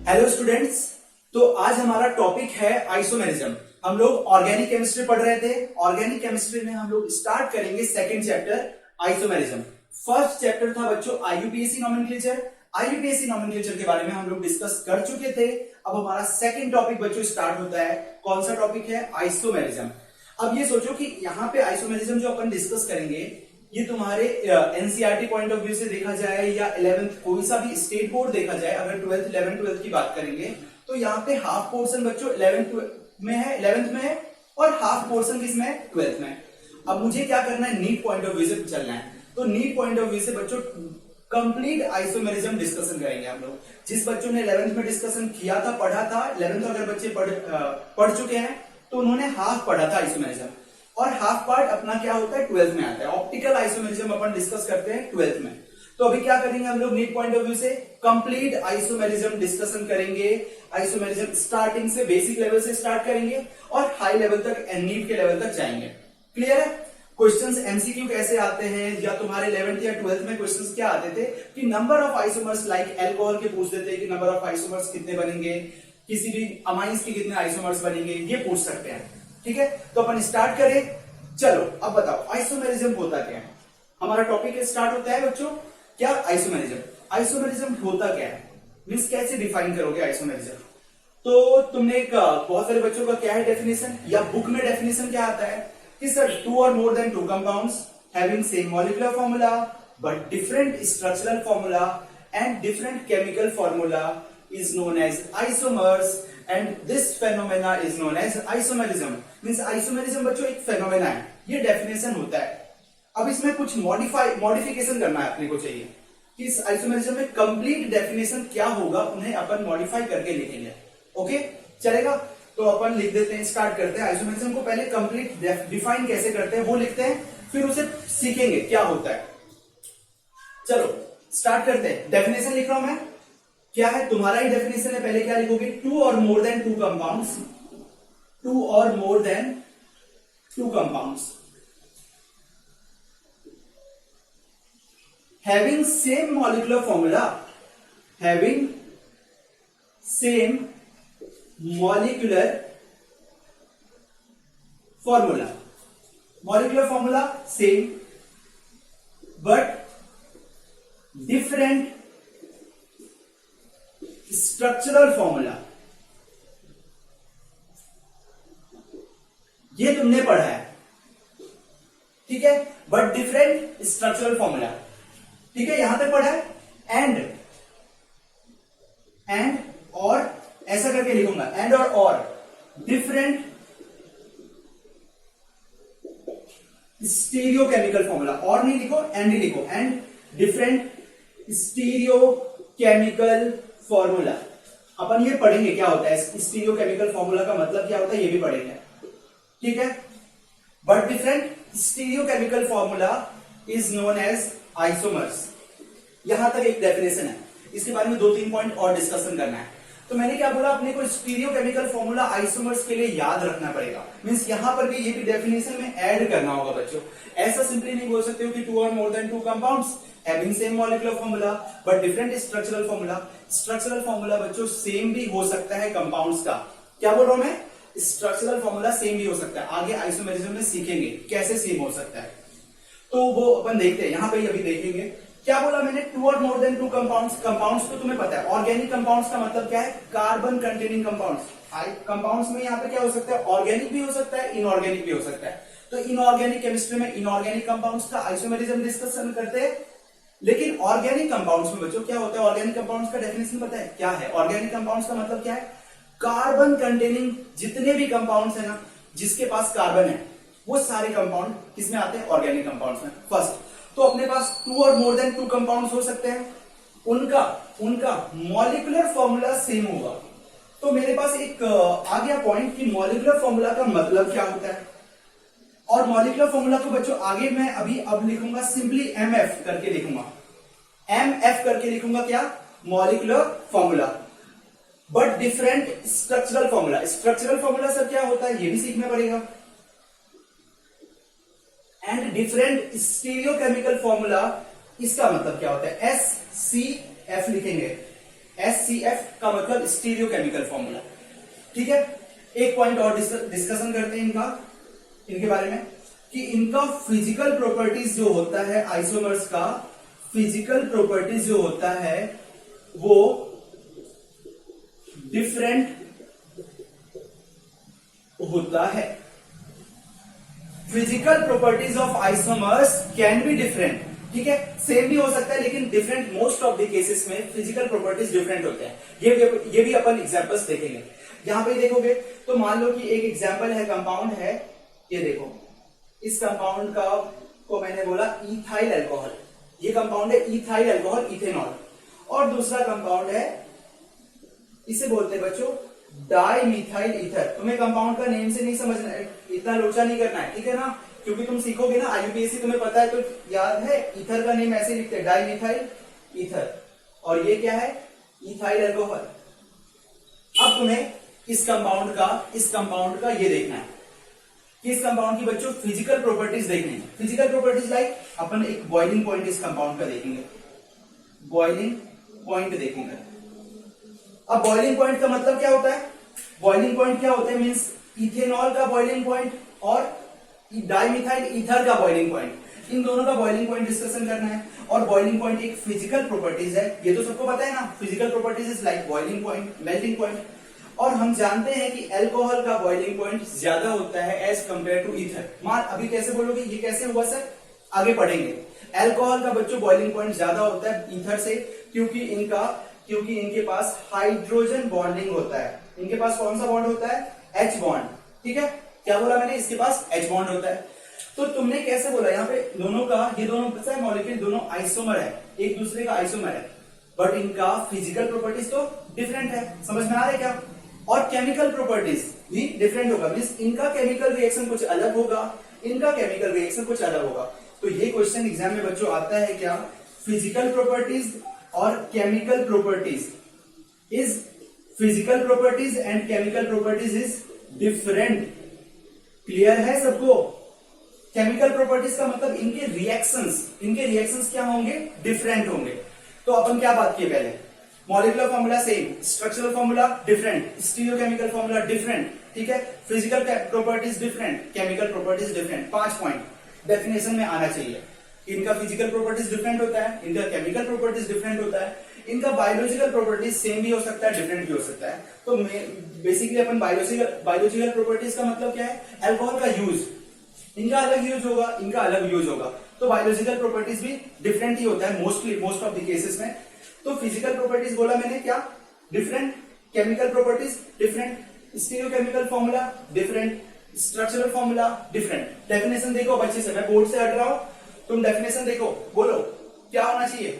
Hello students. तो आज हमारा टॉपिक है आइसोमेरिज्म। हम लोग ऑर्गेनिक केमिस्ट्री पढ़ रहे थे। ऑर्गेनिक केमिस्ट्री में हम लोग स्टार्ट करेंगे second chapter isomerism. First chapter था बच्चों आईयूपीएसी नोमेनक्लेचर। आईयूपीएसी नोमेनक्लेचर के बारे में हम लोग डिस्कस कर चुके थे। अब हमारा सेकंड टॉपिक बच्चों स्टार्ट होता है। कौन सा टॉपिक है? आइसोमेरिज्म। अब ये सोचो कि यहाँ पे आइसोमेरिज्म जो अपन डिस्कस करेंगे ये तुम्हारे एनसीईआरटी पॉइंट ऑफ व्यू से देखा जाए या 11th कोई सा भी स्टेट बोर्ड देखा जाए, अगर 12th 11th 12th की बात करेंगे तो यहाँ पे हाफ पोर्शन बच्चों 11th में है, 11th में है और हाफ पोर्शन किसमें है? 12th में। अब मुझे क्या करना है? नीट पॉइंट ऑफ व्यू से चलना है। तो नीट पॉइंट ऑफ व्यू से बच्चों कंप्लीट आइसोमेरिज्म डिस्कशन करेंगे हम लोग। जिस बच्चों ने 11th में डिस्कशन किया था, पढ़ा था, 11th अगर बच्चे पढ़ चुके हैं तो उन्होंने हाफ पढ़ा था आइसोमेरिज्म, और हाफ पार्ट अपना क्या होता है? 12th में आता है। ऑप्टिकल आइसोमेरिज्म अपन डिस्कस करते हैं 12th में। तो अभी क्या करेंगे हम लोग? नीट पॉइंट ऑफ व्यू से कंप्लीट आइसोमेरिज्म डिस्कशन करेंगे। आइसोमेरिज्म स्टार्टिंग से बेसिक लेवल से स्टार्ट करेंगे और हाई लेवल तक, नीट के लेवल तक जाएंगे। क्लियर है? क्वेश्चंस एमसीक्यू कैसे आते हैं, या तुम्हारे 11th या 12th में क्वेश्चंस क्या आते थे कि number of isomers, like alcohol के पूछ देते हैं कि नंबर ऑफ आइसोमर्स कितने बनेंगे, किसी भी अमाइंस के कितने आइसोमर्स बनेंगे, ये पूछ सकते हैं। ठीक है, तो अपन स्टार्ट करें। चलो अब बताओ आइसोमेरिज्म होता क्या है? हमारा टॉपिक स्टार्ट होता है बच्चों क्या? आइसोमेरिज्म। आइसोमेरिज्म होता क्या है, मींस कैसे डिफाइन करोगे आइसोमेरिज्म? तो तुमने एक बहुत सारे बच्चों का क्या है डेफिनेशन, या बुक में डेफिनेशन क्या आता है कि सर टू और more than two compounds having same molecular formula but different structural formula and different chemical formula is known as isomers and this phenomena is known as isomerism। means isomerism बच्चों एक phenomena है, ये definition होता है। अब इसमें कुछ modification करना है अपने को चाहिए कि इस आइसोमेरिज्म में कंप्लीट डेफिनेशन क्या होगा, उन्हें अपन मॉडिफाई करके लिखेंगे। ओके चलेगा, तो अपन लिख देते हैं, स्टार्ट करते हैं। आइसोमेरिज्म को पहले कंप्लीट डिफाइन कैसे करते हैं वो लिखते हैं, फिर उसे सीखेंगे क्या होता है। चलो स्टार्ट करते हैं। डेफिनेशन लिख रहा हूं मैं, क्या है? तुम्हारा ही डेफिनेशन है। पहले क्या लिखोगे? टू और more than two compounds, two और more than two compounds having same molecular formula, having same molecular formula, molecular formula same but different structural formula. ये तुमने पढ़ा है, ठीक है, बट डिफरेंट स्ट्रक्चरल फॉर्मूला, ठीक है, यहां तक पढ़ा है। एंड और ऐसा करके लिखूंगा, एंड और डिफरेंट स्टीरियो केमिकल फॉर्मूला, और नहीं लिखो, एंड ही लिखो, and different stereo chemical formula. अपन ये पढ़ेंगे क्या होता है, स्टीरियो केमिकल फॉर्मूला का मतलब क्या होता है ये भी पढ़ेंगे, ठीक है। But different stereo chemical formula is known as isomers. यहां तक एक डेफिनेशन है, इसके बारे में 2-3 पॉइंट और डिस्कशन करना है। तो मैंने क्या बोला, अपने को स्टीरियो केमिकल फॉर्मूला आइसोमर्स के लिए याद रखना पड़ेगा। मींस यहां पर भी ये भी डेफिनेशन में ऐड करना होगा बच्चों। ऐसा सिंपली नहीं बोल सकते हो कि टू और more than two compounds having same molecular formula but different structural formula. Structural formula बच्चों सेम भी हो सकता है कंपाउंड्स का। क्या बोल रहा हूं मैं? स्ट्रक्चरल फॉर्मूला सेम भी हो सकता है। आगे आइसोमेरिज्म में सीखेंगे कैसे सेम हो सकता है, तो वो अपन देखते हैं। यहां पे अभी देखेंगे क्या बोला मैंने, टू और more than two compounds. Compounds तो तुम्हें पता है, ऑर्गेनिक कंपाउंड्स का मतलब क्या है? Carbon containing compounds. कंपाउंड्स में यहाँ पे क्या हो सकता है? ऑर्गेनिक भी हो सकता है, इनऑर्गेनिक भी हो सकता है। तो इनऑर्गेनिक केमिस्ट्री में इनऑर्गेनिक कंपाउंड्स का आइसोमेरिज्म डिस्कशन करते हैं। लेकिन ऑर्गेनिक कंपाउंड्स में बच्चों क्या होता है? ऑर्गेनिक कंपाउंड्स का डेफिनेशन पता है क्या है? ऑर्गेनिक कंपाउंड्स का मतलब क्या है? कार्बन कंटेनिंग जितने भी कंपाउंड्स है ना, जिसके पास कार्बन है, वो सारे कंपाउंड किसमें आते हैं? ऑर्गेनिक कंपाउंड्स में। फर्स्ट तो अपने पास टू और मोर देन टू कंपाउंड्स हो सकते हैं, उनका मॉलिक्यूलर फॉर्मूला सेम होगा। तो मेरे पास एक आ गया पॉइंट कि मॉलिक्यूलर फॉर्मूला का मतलब क्या होता है। और मॉलिक्यूलर फॉर्मूला को बच्चों आगे मैं अब लिखूंगा सिंपली एमएफ करके लिखूंगा। एमएफ करके लिखूंगा क्या? Molecular formula but different structural formula. Structural formula sir क्या होता है ये भी सीखना पड़ेगा। And different stereo chemical formula, इसका मतलब क्या होता है? SCF लिखेंगे। HCF का मतलब स्टीरियो केमिकल फॉर्मूला। ठीक है, एक पॉइंट और डिस्कशन करते हैं इनके बारे में कि इनका फिजिकल प्रॉपर्टीज जो होता है, आइसोमर्स का फिजिकल प्रॉपर्टीज जो होता है वो डिफरेंट होता है। Physical properties of isomers can be different, ठीक है, सेम भी हो सकता है लेकिन different, most of the cases में फिजिकल प्रॉपर्टीज डिफरेंट होते हैं। ये भी अपन एग्जांपल्स देखेंगे। यहां पे देखोगे तो मान लो कि एक एग्जांपल है, कंपाउंड है, ये देखो, इस कंपाउंड का को मैंने बोला इथाइल अल्कोहल, ये कंपाउंड है इथाइल अल्कोहल इथेनॉल, और दूसरा कंपाउंड है, इसे बोलते हैं बच्चों डाइमिथाइल ईथर। तुम्हें कंपाउंड का नेम से नहीं समझना है, इतना लोचा नहीं करना है, ठीक है ना, क्योंकि तुम सीखोगे ना आईयूपीएससी, तुम्हें पता है तो याद है, ईथर का नेम ऐसे लिखते हैं डाइमिथाइल ईथर, और ये क्या है, इथाइल अल्कोहल। अब तुम्हें इस कंपाउंड का ये देखना है कि इस कंपाउंड की बच्चों फिजिकल प्रॉपर्टीज देखनी है। फिजिकल प्रॉपर्टीज लाइक अपन एक बॉइलिंग पॉइंट इस कंपाउंड का देखेंगे, बॉइलिंग पॉइंट देखेंगे। अब बॉइलिंग पॉइंट का मतलब क्या होता है, बॉइलिंग पॉइंट क्या होता है, मींस इथेनॉल का बॉइलिंग पॉइंट और डाइमिथाइल ईथर का बॉइलिंग पॉइंट, इन दोनों का बॉइलिंग पॉइंट डिस्कशन करना है। और बॉइलिंग पॉइंट एक फिजिकल प्रॉपर्टीज है, ये तो सबको पता है ना, physical properties is like boiling point, melting point. और हम जानते हैं कि अल्कोहल का बॉइलिंग पॉइंट ज्यादा होता है एज कंपेयर टू ईथर। मान अभी कैसे बोलोगे, ये कैसे हुआ सर, आगे पढ़ेंगे। अल्कोहल का बच्चों बॉइलिंग पॉइंट ज्यादा होता है ईथर से, क्योंकि इनके पास हाइड्रोजन बॉन्डिंग होता है। इनके पास कौन सा बॉन्ड होता है, H बॉन्ड, ठीक है, क्या बोला मैंने, इसके पास H बॉन्ड होता है। तो तुमने कैसे बोला, यहाँ पे दोनों का, ये दोनों पता है मॉलिक्यूल दोनों आइसोमर है, एक दूसरे का आइसोमर है, बट इनका फिजिकल प्रॉपर्टीज तो डिफरेंट है, समझ में आ रहा है क्या। और केमिकल प्रॉपर्टीज भी डिफरेंट होगा, मींस इनका केमिकल रिएक्शन कुछ अलग होगा, इनका केमिकल रिएक्शन कुछ अलग होगा। तो ये क्वेश्चन एग्जाम में बच्चों आता है क्या, फिजिकल प्रॉपर्टीज और chemical properties is, physical properties and chemical properties is different. Clear है सबको। केमिकल प्रॉपर्टीज का मतलब इनके रिएक्शंस क्या होंगे, डिफरेंट होंगे। तो अपन क्या बात किए पहले, molecular formula same, structural formula different, stereochemical formula different, ठीक है, physical properties different, chemical properties different. 5 point definition में आना चाहिए। इनका फिजिकल प्रॉपर्टीज डिफरेंट होता है, इनका केमिकल प्रॉपर्टीज डिफरेंट होता है, इनका बायोलॉजिकल प्रॉपर्टीज सेम भी हो सकता है, डिफरेंट भी हो सकता है। तो बेसिकली अपन बायोलॉजिकल प्रॉपर्टीज का मतलब क्या है, अल्कोहल का यूज, इनका अलग यूज होगा, इनका अलग यूज होगा, तो बायोलॉजिकल प्रॉपर्टीज भी डिफरेंट ही होता है मोस्ट ऑफ द केसेस में। तो फिजिकल प्रॉपर्टीज बोला मैंने क्या, different, chemical properties different, stereochemical formula different, structural formula different. Definition देखो बच्चे से, मैं बोर्ड से हट रहा हूं, तुम डेफिनेशन देखो, बोलो क्या होना चाहिए,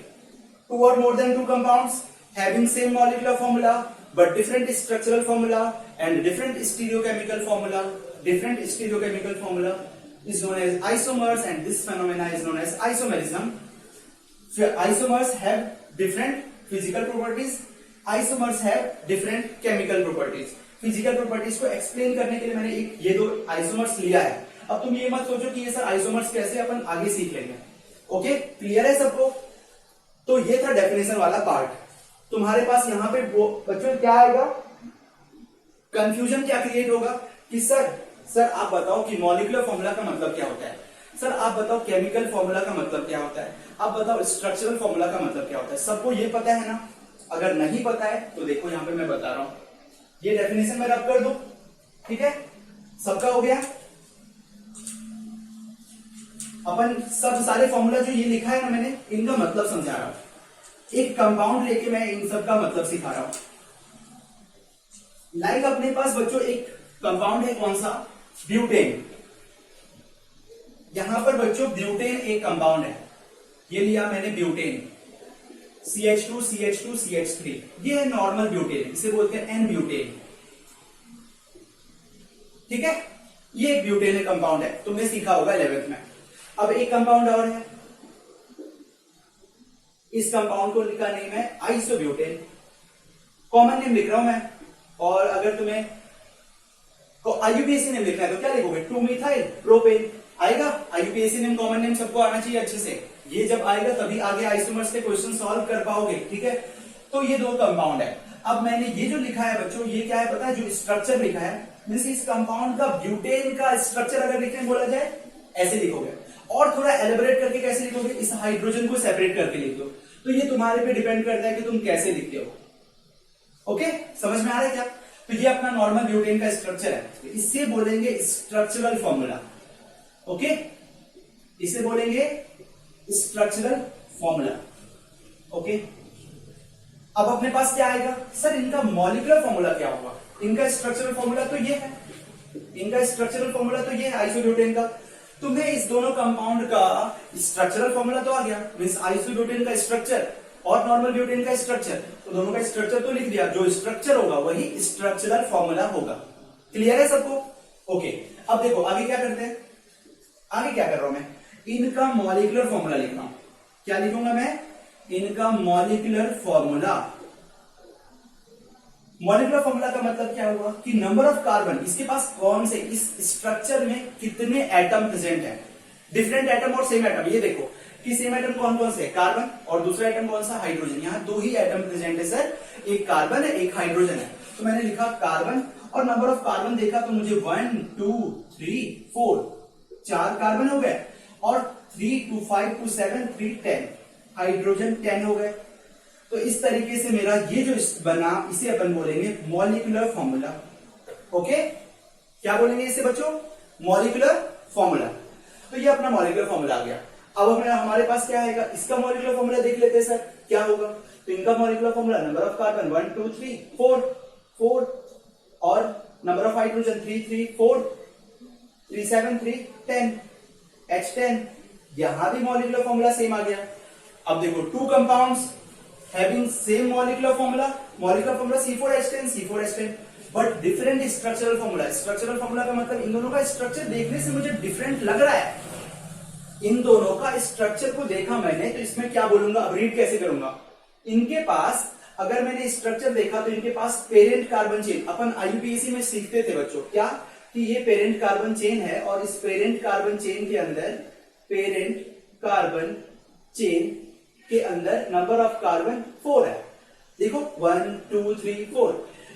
2 or more than 2 compounds having same molecular formula but different structural formula and different stereochemical formula. Different stereochemical formula is known as isomers, and this phenomena is known as isomerism. Isomers have different physical properties, isomers have different chemical properties. Physical properties को explain करने के लिए मैंने ये 2 isomers लिया है। अब तुम ये मत सोचो कि ये सर आइसोमर्स कैसे, अपन आगे सीख लेंगे। ओके, क्लियर है सबको। तो ये था डेफिनेशन वाला पार्ट। तुम्हारे पास यहाँ पे बच्चों क्या आएगा, कंफ्यूजन क्या क्रिएट होगा कि सर आप बताओ कि मॉलिक्यूलर फॉर्मूला का मतलब क्या होता है, सर आप बताओ केमिकल फॉर्मूला का मतलब क्या होता है, आप बताओ स्ट्रक्चरल फॉर्मूला का मतलब क्या होता है। सबको ये पता है ना, अगर नहीं पता है तो देखो यहाँ पे मैं बता रहा हूं, ये डेफिनेशन में रब कर दो, ठीक है, सबका हो गया। अपन सब सारे फॉर्मूला जो ये लिखा है ना मैंने, इनका मतलब समझा रहा हूं, एक कंपाउंड लेके मैं इन सब का मतलब सिखा रहा हूं। लाइक अपने पास बच्चों एक कंपाउंड है, कौन सा, ब्यूटेन। यहां पर बच्चों ब्यूटेन एक कंपाउंड है, ये लिया मैंने ब्यूटेन, CH2 CH2 CH3, ये है नॉर्मल ब्यूटेन, इसे बोलते हैं एन ब्यूटेन, ठीक है, ये एक ब्यूटेन कंपाउंड है, तुमने सीखा होगा 11th में। अब एक कंपाउंड और है, इस कंपाउंड को लिखा नेम है आइसोब्यूटेन, कॉमन नेम लिख रहा हूं मैं। और अगर तुम्हें आईयूपीएसी नेम लिखना है तो क्या लिखोगे, 2-मिथाइल प्रोपेन आएगा। आईयूपीएसी नेम, कॉमन नेम सबको आना चाहिए अच्छे से, ये जब आएगा तभी आगे आइसोमर्स के क्वेश्चन सॉल्व कर पाओगे, ठीक है। तो ये दो कंपाउंड है। अब मैंने ये जो लिखा है बच्चों, ये क्या है पता है, जो स्ट्रक्चर लिखा है मींस इस कंपाउंड का ब्यूटेन का स्ट्रक्चर अगर लिखने बोला जाए ऐसे लिखोगे, और थोड़ा एलिब्रेट करके कैसे लिखोगे, इस हाइड्रोजन को सेपरेट करके लिख दो। तो ये तुम्हारे पे डिपेंड करता है कि तुम कैसे लिखते हो। ओके, समझ में आ रहा है क्या? तो ये अपना नॉर्मल ब्यूटेन का स्ट्रक्चर है, इससे बोलेंगे स्ट्रक्चरल फॉर्मूला। ओके, इसे बोलेंगे स्ट्रक्चरल फॉर्मूला। ओके, अब अपने पास क्या आएगा, सर इनका मॉलिक्यूलर फॉर्मूला क्या होगा? इनका स्ट्रक्चरल फॉर्मूला तो ये है, इनका स्ट्रक्चरल फॉर्मूला तो ये है आइसोब्यूटेन का। तुम्हें इस दोनों कंपाउंड का स्ट्रक्चरल फॉर्मूला तो आ गया, मींस आइसोब्यूटेन का स्ट्रक्चर और नॉर्मल ब्यूटेन का स्ट्रक्चर, तो दोनों का स्ट्रक्चर तो लिख दिया, जो स्ट्रक्चर होगा वही स्ट्रक्चरल फॉर्मूला होगा। क्लियर है सबको? ओके, अब देखो आगे क्या करते हैं, आगे क्या कर रहा हूं मैं, इनका मॉलिक्यूलर फॉर्मूला लिख रहा हूं। क्या लिखूंगा मैं? इनका मॉलिक्यूलर फॉर्मूला। मॉलिक्यूलर फॉर्मूला का मतलब क्या हुआ कि नंबर ऑफ कार्बन, इसके पास कौन से, इस स्ट्रक्चर में कितने एटम प्रेजेंट है, डिफरेंट एटम और सेम एटम। ये देखो कि सेम एटम कौन कौन से, कार्बन, और दूसरा एटम कौन सा, हाइड्रोजन। यहाँ दो ही एटम प्रेजेंट है सर, एक कार्बन है एक हाइड्रोजन है। तो मैंने लिखा कार्बन, और नंबर ऑफ कार्बन देखा तो मुझे 1 2 3 4 4 कार्बन हो गए, और 3 2 5 2 7 3 10 हाइड्रोजन 10 हो गए। तो इस तरीके से मेरा ये जो बना, इसे अपन बोलेंगे मॉलिक्यूलर फॉर्मूला। ओके, क्या बोलेंगे इसे बच्चों? Molecular formula. तो ये अपना मॉलिक्यूलर फॉर्मूला आ गया। अब अपने हमारे पास क्या आएगा, इसका मॉलिक्यूलर फॉर्मूला देख लेते हैं सर क्या होगा। तो इनका molecular formula, number of carbon 1 2 3 4 और नंबर ऑफ हाइड्रोजन 3 3 4 3 7 3 10 H10। यहां भी मॉलिक्यूलर फॉर्मूला सेम आ गया। अब देखो two compounds having same molecular formula, molecular formula C4H10 C4H10, but different structural formula। structural formula का मतलब इन दोनों का स्ट्रक्चर देखने से मुझे डिफरेंट लग रहा है। इन दोनों का स्ट्रक्चर को देखा मैंने, तो इसमें क्या बोलूंगा, अब रीड कैसे करूंगा। इनके पास अगर मैंने स्ट्रक्चर देखा तो इनके पास पेरेंट कार्बन चेन, अपन IUPAC में सीखते थे बच्चों क्या, कि ये पेरेंट कार्बन चेन है, और इस पेरेंट कार्बन चेन के अंदर, पेरेंट कार्बन चेन के अंदर नंबर ऑफ कार्बन 4 है। देखो 1 2 3 4।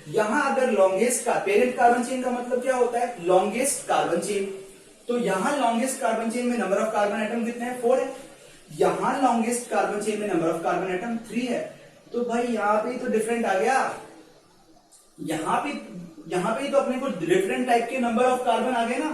यहां अगर लॉन्गेस्ट का, पेरेंट कार्बन चेन का मतलब क्या होता है, लॉन्गेस्ट कार्बन चेन। तो यहां लॉन्गेस्ट कार्बन चेन में नंबर ऑफ कार्बन एटम कितने हैं, 4 है। यहां लॉन्गेस्ट कार्बन चेन में नंबर ऑफ कार्बन एटम 3 है। तो भाई यहां पे तो डिफरेंट आ गया, यहां पे तो अपने को डिफरेंट टाइप के नंबर ऑफ कार्बन आ गए ना।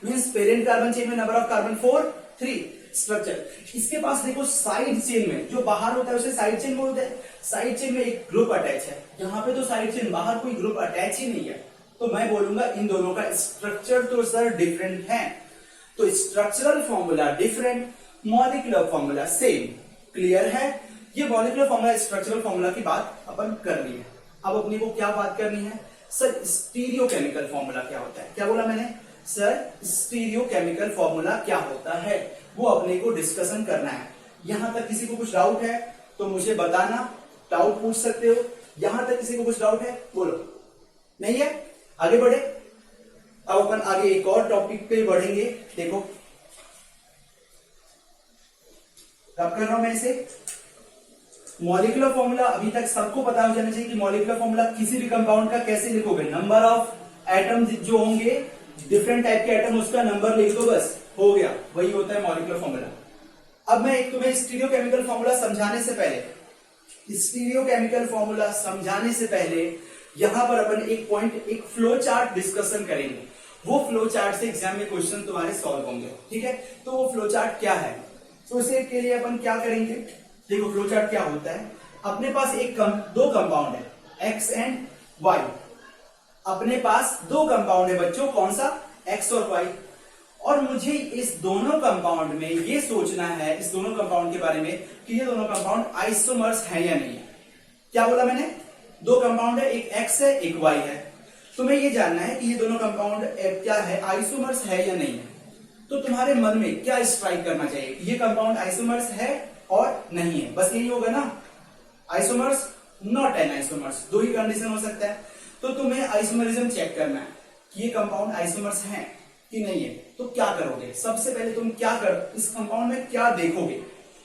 मींस पेरेंट कार्बन चेन में नंबर ऑफ कार्बन 4 3 स्ट्रक्चर। इसके पास देखो साइड चेन में, जो बाहर होता है उसे साइड चेन बोलते हैं। साइड चेन में एक ग्रुप अटैच है, यहाँ पे तो साइड चेन, बाहर कोई ग्रुप अटैच ही नहीं है। तो मैं बोलूंगा इन दोनों का स्ट्रक्चर तो सर डिफरेंट है। तो structural formula different, molecular formula same. Clear है? ये मॉलिक्यूलर फॉर्मूला स्ट्रक्चरल फॉर्मूला की बात अपन कर ली है। अब अपने को क्या बात करनी है, सर स्टीरियोकेमिकल फॉर्मूला क्या होता है। क्या बोला मैंने सर, स्टीरियोकेमिकल फॉर्मूला क्या होता है, वो अपने को डिस्कशन करना है। यहां तक किसी को कुछ डाउट है तो मुझे बताना, डाउट पूछ सकते हो। यहां तक किसी को कुछ डाउट है, बोलो। नहीं है? आगे बढ़े। अब अपन आगे एक और टॉपिक पे बढ़ेंगे। देखो कब कर रहा हूं मैं इसे, मॉलिक्यूलर फॉर्मूला अभी तक सबको पता हो जाना चाहिए कि मॉलिक्यूलर फॉर्मूला किसी भी कंपाउंड का कैसे लिखोगे। नंबर ऑफ एटम जो होंगे, डिफरेंट टाइप के एटम, उसका नंबर लिख दो, बस हो गया, वही होता है मॉलिक्यूलर फॉर्मूला। अब मैं एक तुम्हें स्टीरियोकेमिकल फॉर्मूला समझाने से पहले, स्टीरियोकेमिकल फॉर्मूला समझाने से पहले यहां पर अपन एक पॉइंट, एक फ्लो चार्ट डिस्कशन करेंगे। वो फ्लो चार्ट से एग्जाम में क्वेश्चन तुम्हारे सॉल्व होंगे। ठीक है? तो वो फ्लो चार्ट क्या है, तो उसे के लिए अपन क्या करेंगे, देखो फ्लो चार्ट क्या होता है। अपने पास दो कंपाउंड है, एक्स एंड वाई। अपने पास दो कंपाउंड है बच्चों, कौन सा, एक्स और वाई। और मुझे इस दोनों कंपाउंड में ये सोचना है, इस दोनों कंपाउंड के बारे में, कि ये दोनों कंपाउंड आइसोमर्स है या नहीं है। क्या बोला मैंने, दो कंपाउंड है, एक एक्स है एक वाई है। तुम्हें ये जानना है कि ये दोनों कंपाउंड क्या है, आइसोमर्स है या नहीं है। तो तुम्हारे मन में क्या स्ट्राइक करना चाहिए, ये कंपाउंड आइसोमर्स है और नहीं है, बस यही होगा ना। आइसोमर्स, नॉट एन आइसोमर्स, दो ही कंडीशन हो सकता है। तो तुम्हें आइसोमरिज्म चेक करना है कि ये कंपाउंड आइसोमर्स हैं कि नहीं है। तो क्या करोगे, सबसे पहले तुम क्या इस कंपाउंड में क्या देखोगे,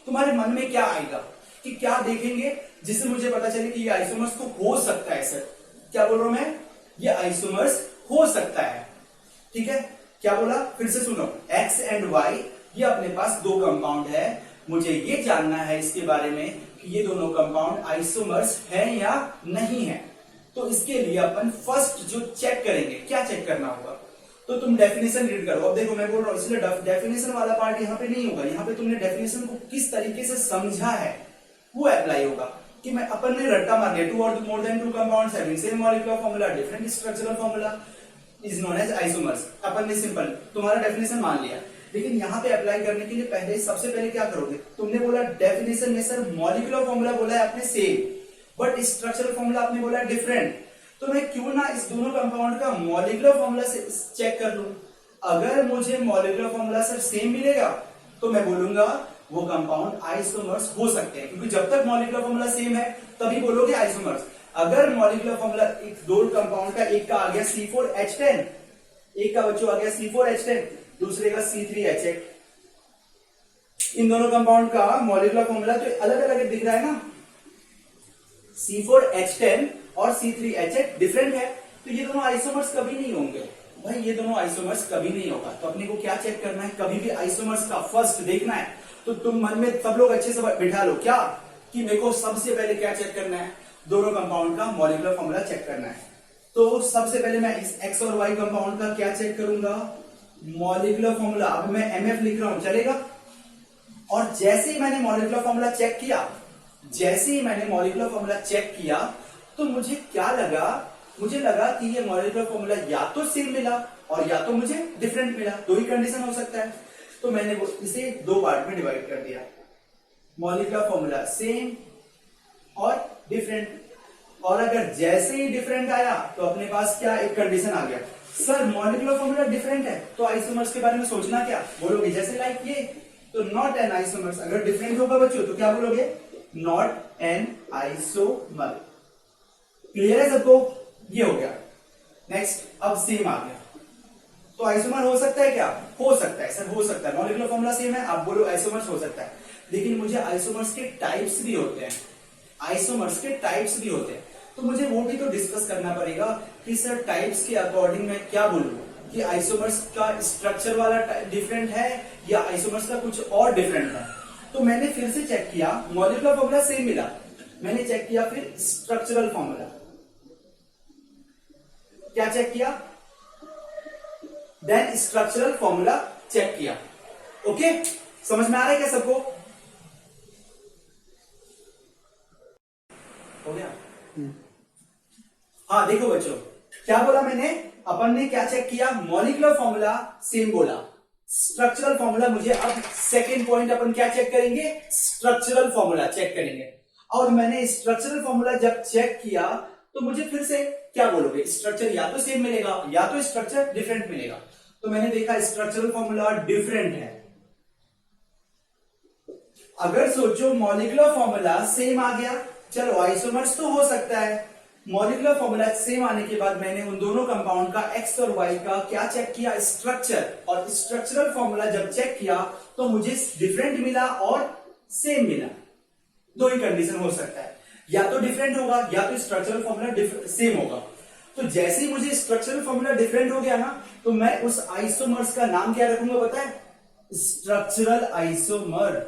तुम्हारे मन में क्या आएगा कि क्या देखेंगे। जिससे मुझे पता चले कि ये आइसोमर्स तो हो सकता है सर। क्या बोल रहा हूं मैं, ये आइसोमर्स हो सकता है। ठीक है, क्या बोला फिर से सुनो, एक्स एंड वाई ये अपने पास दो कंपाउंड है, मुझे ये जानना है इसके बारे में कि ये दोनों कंपाउंड आइसोमर्स हैं या नहीं है। तो इसके लिए अपन फर्स्ट जो चेक करेंगे, क्या चेक करना होगा, तो तुम डेफिनेशन रीड करो। अब देखो मैं बोल रहा हूं इसलिए डेफिनेशन वाला पार्ट यहाँ पे नहीं होगा, यहाँ पे तुमने डेफिनेशन को किस तरीके से समझा है वो अप्लाई होगा। कि मैं अपन ने रट्टा मार लिया, टू और more than two compounds having same molecular formula different structural formula is known as isomers. अपन ने सिंपल तुम्हारा डेफिनेशन मान लिया, लेकिन यहाँ पे अप्लाई करने के लिए पहले सबसे पहले क्या करोगे, तुमने बोला डेफिनेशन में सर मॉलिक्यूलर फॉर्मूला बोला है आपने सेम, बट स्ट्रक्चरल फॉर्मूला आपने बोला है डिफरेंट। तो मैं क्यों ना इस दोनों कंपाउंड का मॉलिक्यूलर फॉर्मूला से चेक कर लूं। अगर मुझे मॉलिक्यूलर फॉर्मूला सर सेम मिलेगा तो मैं बोलूंगा वो कंपाउंड आइसोमर्स हो सकते हैं, क्योंकि जब तक मॉलिक्यूलर फॉर्मूला सेम है तभी बोलोगे आइसोमर्स। अगर मॉलिक्यूलर फॉर्मूला दो कंपाउंड का एक का आ गया C4H10, एक का बच्चों आ गया C4H10, दूसरे का C3H8, इन दोनों कंपाउंड का मॉलिक्यूलर फॉर्मूला तो अलग अलग दिख रहा है ना, C4H10 और C3H8 डिफरेंट है, तो ये दोनों आइसोमर्स कभी नहीं होंगे भाई, ये दोनों आइसोमर्स कभी नहीं होगा। तो अपने को क्या चेक करना है, कभी भी आइसोमर्स का फर्स्ट देखना है तो तुम मन में सब लोग अच्छे से बिठा लो क्या, कि मेरे को सबसे पहले क्या चेक करना है, दोनों कंपाउंड का मॉलिक्यूलर फॉर्मूला चेक करना है। तो सबसे पहले मैं इस एक्स और वाई कंपाउंड का क्या चेक करूंगा, मॉलिक्यूलर फॉर्मूला। अब मैं MF लिख रहा हूं, चलेगा। और जैसे ही मैंने मॉलिक्यूलर फॉर्मूला चेक किया, जैसे ही मैंने मॉलिक्यूलर फॉर्मूला चेक किया तो मुझे क्या लगा, मुझे लगा कि ये मॉलिक्यूलर फॉर्मूला या तो सेम मिला और या तो मुझे डिफरेंट मिला, दो ही कंडीशन हो सकता है। तो मैंने इसे दो पार्ट में डिवाइड कर दिया, मॉलिक्यूलर फॉर्मूला सेम और डिफरेंट। और अगर जैसे ही डिफरेंट आया तो अपने पास क्या एक कंडीशन आ गया, सर मॉलिक्यूलर फॉर्मूला डिफरेंट है तो आइसोमर्स के बारे में सोचना क्या, बोलोगे जैसे लाइक ये, तो नॉट एन आइसोमर्स। अगर डिफरेंट होगा बच्चों तो क्या बोलोगे, नॉट एन आइसोमर। क्लियर है सबको, ये हो गया। नेक्स्ट, अब सेम आ गया, तो आइसोमर हो सकता है क्या, हो सकता है सर, हो सकता है। मॉलिक्यूलर फॉर्मूला सेम है, आप बोलो आइसोमर्स हो सकता है, लेकिन मुझे आइसोमर्स के टाइप्स भी होते हैं, आइसोमर्स के टाइप्स भी होते हैं, तो मुझे वो भी तो डिस्कस करना पड़ेगा कि सर टाइप्स के अकॉर्डिंग मैं क्या बोलूं, कि आइसोमर्स का स्ट्रक्चर वाला डिफरेंट है या आइसोमर्स का कुछ और डिफरेंट है। तो मैंने फिर से चेक किया, मॉलिक्यूलर फॉर्मूला सेम मिला, मैंने चेक किया फिर स्ट्रक्चरल फॉर्मूला, क्या चेक किया, देन स्ट्रक्चरल फॉर्मूला चेक किया। ओके, समझ में आ रहा है क्या सबको, हो गया। हाँ देखो बच्चों, क्या बोला मैंने, अपन ने क्या चेक किया, मॉलिक्यूलर फॉर्मूला सेम बोला, स्ट्रक्चरल फॉर्मूला मुझे अब सेकेंड पॉइंट अपन क्या चेक करेंगे, स्ट्रक्चरल फॉर्मूला चेक करेंगे। और मैंने स्ट्रक्चरल फॉर्मूला जब चेक किया तो मुझे फिर से क्या बोलोगे, स्ट्रक्चर या तो सेम मिलेगा या तो स्ट्रक्चर डिफरेंट मिलेगा। तो मैंने देखा स्ट्रक्चरल फॉर्मूला डिफरेंट है। अगर सोचो मॉलिक्यूलर फॉर्मूला सेम आ गया, चलो आइसोमर्स तो हो सकता है। मॉलिक्यूलर फॉर्मूला सेम आने के बाद मैंने उन दोनों कंपाउंड का एक्स और वाई का क्या चेक किया, स्ट्रक्चर, और स्ट्रक्चरल फॉर्मूला जब चेक किया तो मुझे डिफरेंट मिला और सेम मिला। दो ही कंडीशन हो सकता है, या तो डिफरेंट होगा या तो स्ट्रक्चरल फॉर्मूला सेम होगा। तो जैसे ही मुझे स्ट्रक्चरल फॉर्मूला डिफरेंट हो गया ना, तो मैं उस आइसोमर्स का नाम क्या रखूंगा पता है, स्ट्रक्चरल आइसोमर।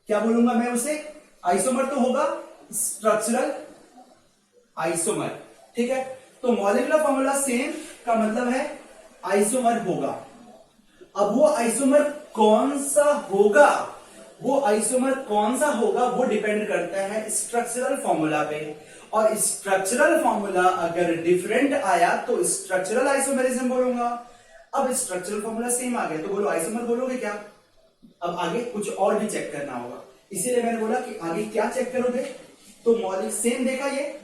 क्या बोलूंगा मैं उसे, आइसोमर तो होगा, स्ट्रक्चरल आइसोमर। ठीक है, तो मॉलिक्यूलर फॉर्मूला सेम का मतलब है आइसोमर होगा। अब वो आइसोमर कौन सा होगा, वो आइसोमर कौन सा होगा वो डिपेंड करता है स्ट्रक्चरल फॉर्मूला पे, और स्ट्रक्चरल फॉर्मूला अगर डिफरेंट आया तो स्ट्रक्चरल आइसोमेरिज्म बोलूंगा। अब स्ट्रक्चरल फॉर्मूला सेम आ गया तो बोलो आइसोमर बोलोगे क्या। अब आगे कुछ और भी चेक करना होगा, इसीलिए मैंने बोला कि आगे क्या चेक करोगे, तो मॉलिक्यूल सेम देखा, ये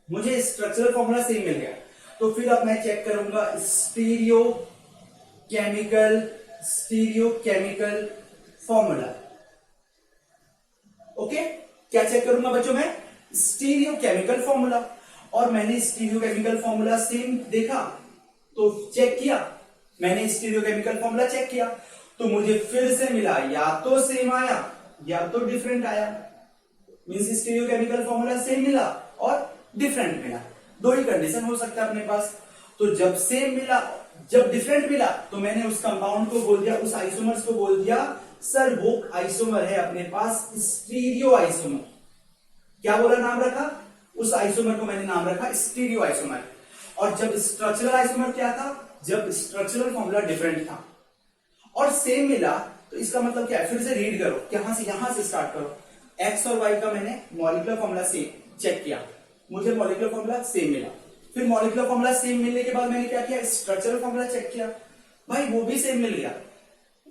मुझे स्ट्रक्चरल फॉर्मूला सेम मिल गया, तो फिर अब मैं चेक करूंगा स्टीरियो केमिकल फॉर्मूला। ओके, क्या चेक करूंगा बच्चों मैं, स्टीरियो केमिकल फॉर्मूला। और मैंने स्टीरियो केमिकल फॉर्मूला सेम देखा तो चेक किया, मैंने स्टीरियो केमिकल फॉर्मूला चेक किया तो मुझे फिर से मिला, या तो सेम आया या तो डिफरेंट आया। Means stereo chemical formula same मिला और डिफरेंट मिला, दो ही कंडीशन हो सकता है अपने पास। तो जब सेम मिला, जब डिफरेंट मिला, तो मैंने उस कंपाउंड को बोल दिया, उस आइसोमर्स को बोल दिया सर वो आइसोमर है अपने पास स्टीरियो आइसोमर। क्या बोला, नाम रखा उस आइसोमर को, मैंने नाम रखा स्टीरियो आइसोमर। और जब स्ट्रक्चरल आइसोमर क्या था, जब स्ट्रक्चरल फॉर्मूला डिफरेंट था और सेम मिला, तो इसका मतलब क्या है, फिर से रीड करो, यहां से स्टार्ट करो। एक्स और वाई का मैंने मॉलिक्यूलर फॉर्मूला सेम चेक किया, मुझे मॉलिक्यूलर फॉर्मूला सेम मिला। फिर मॉलिक्यूलर फॉर्मूला सेम मिलने के बाद मैंने क्या किया, स्ट्रक्चरल फॉर्मूला चेक किया, भाई वो भी सेम मिल गया।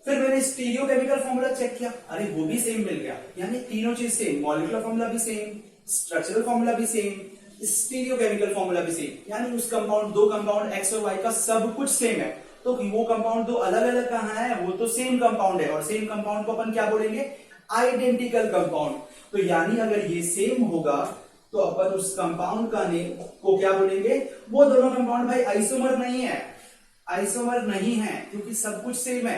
फिर मैंने स्टीरियो केमिकल फॉर्मूला चेक किया, अरे वो भी सेम मिल गया। यानी तीनों चीज सेम, मॉलिक्यूलर फॉर्मूला भी सेम, स्ट्रक्चरल फॉर्मूला भी सेम, स्टीरियो केमिकल फॉर्मूला भी सेम। यानी उस कंपाउंड, दो कंपाउंड एक्स और वाई का सब कुछ सेम है। तो वो कंपाउंड दो अलग अलग कहां है, वो तो सेम कंपाउंड है। और सेम कंपाउंड को अपन क्या बोलेंगे, आइडेंटिकल कंपाउंड। तो यानी अगर ये सेम होगा तो अपन उस कंपाउंड का नेम को क्या बोलेंगे, वो दोनों कंपाउंड भाई आइसोमर नहीं है, आइसोमर नहीं है क्योंकि सब कुछ सेम है,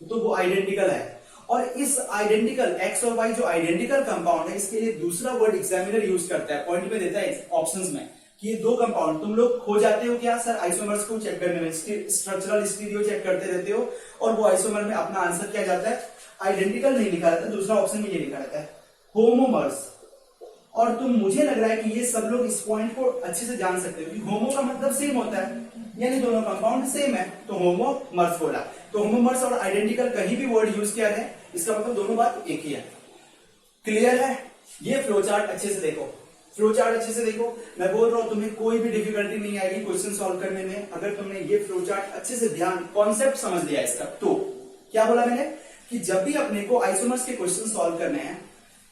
तो वो आइडेंटिकल है। और इस आइडेंटिकल एक्स और वाई जो आइडेंटिकल कंपाउंड है, इसके लिए दूसरा वर्ड एग्जामिनर यूज करता है, पॉइंट पे देता है ऑप्शंस में कि ये दो कंपाउंड, तुम लोग खो जाते हो क्या सर आइसोमर्स को चेक करने में, स्ट्रक्चरल स्टीरियो चेक करते रहते हो और वो आइसोमर में अपना आंसर क्या जाता है, आइडेंटिकल नहीं लिखा रहता, दूसरा ऑप्शन में ये लिखा रहता है होमोमर्स। और तुम, मुझे लग रहा है कि ये सब लोग इस पॉइंट को अच्छे से जान सकते हो कि होमो का मतलब सेम होता है, यानी दोनों कंपाउंड सेम है, तो होमोमर्स बोला। तो होमोमर्स और आइडेंटिकल कहीं भी वर्ड यूज किया जाए, इसका मतलब दोनों बात एक ही है। क्लियर है? ये फ्लो चार्ट अच्छे से देखो, फ्लो चार्ट अच्छे से देखो। मैं बोल रहा हूं तुम्हें कोई भी डिफिकल्टी नहीं आएगी क्वेश्चन सॉल्व करने में, अगर तुमने ये फ्लो चार्ट अच्छे से ध्यान, कॉन्सेप्ट समझ लिया इसका। तो क्या बोला मैंने कि जब भी अपने को आइसोमर्स के क्वेश्चन सॉल्व करने हैं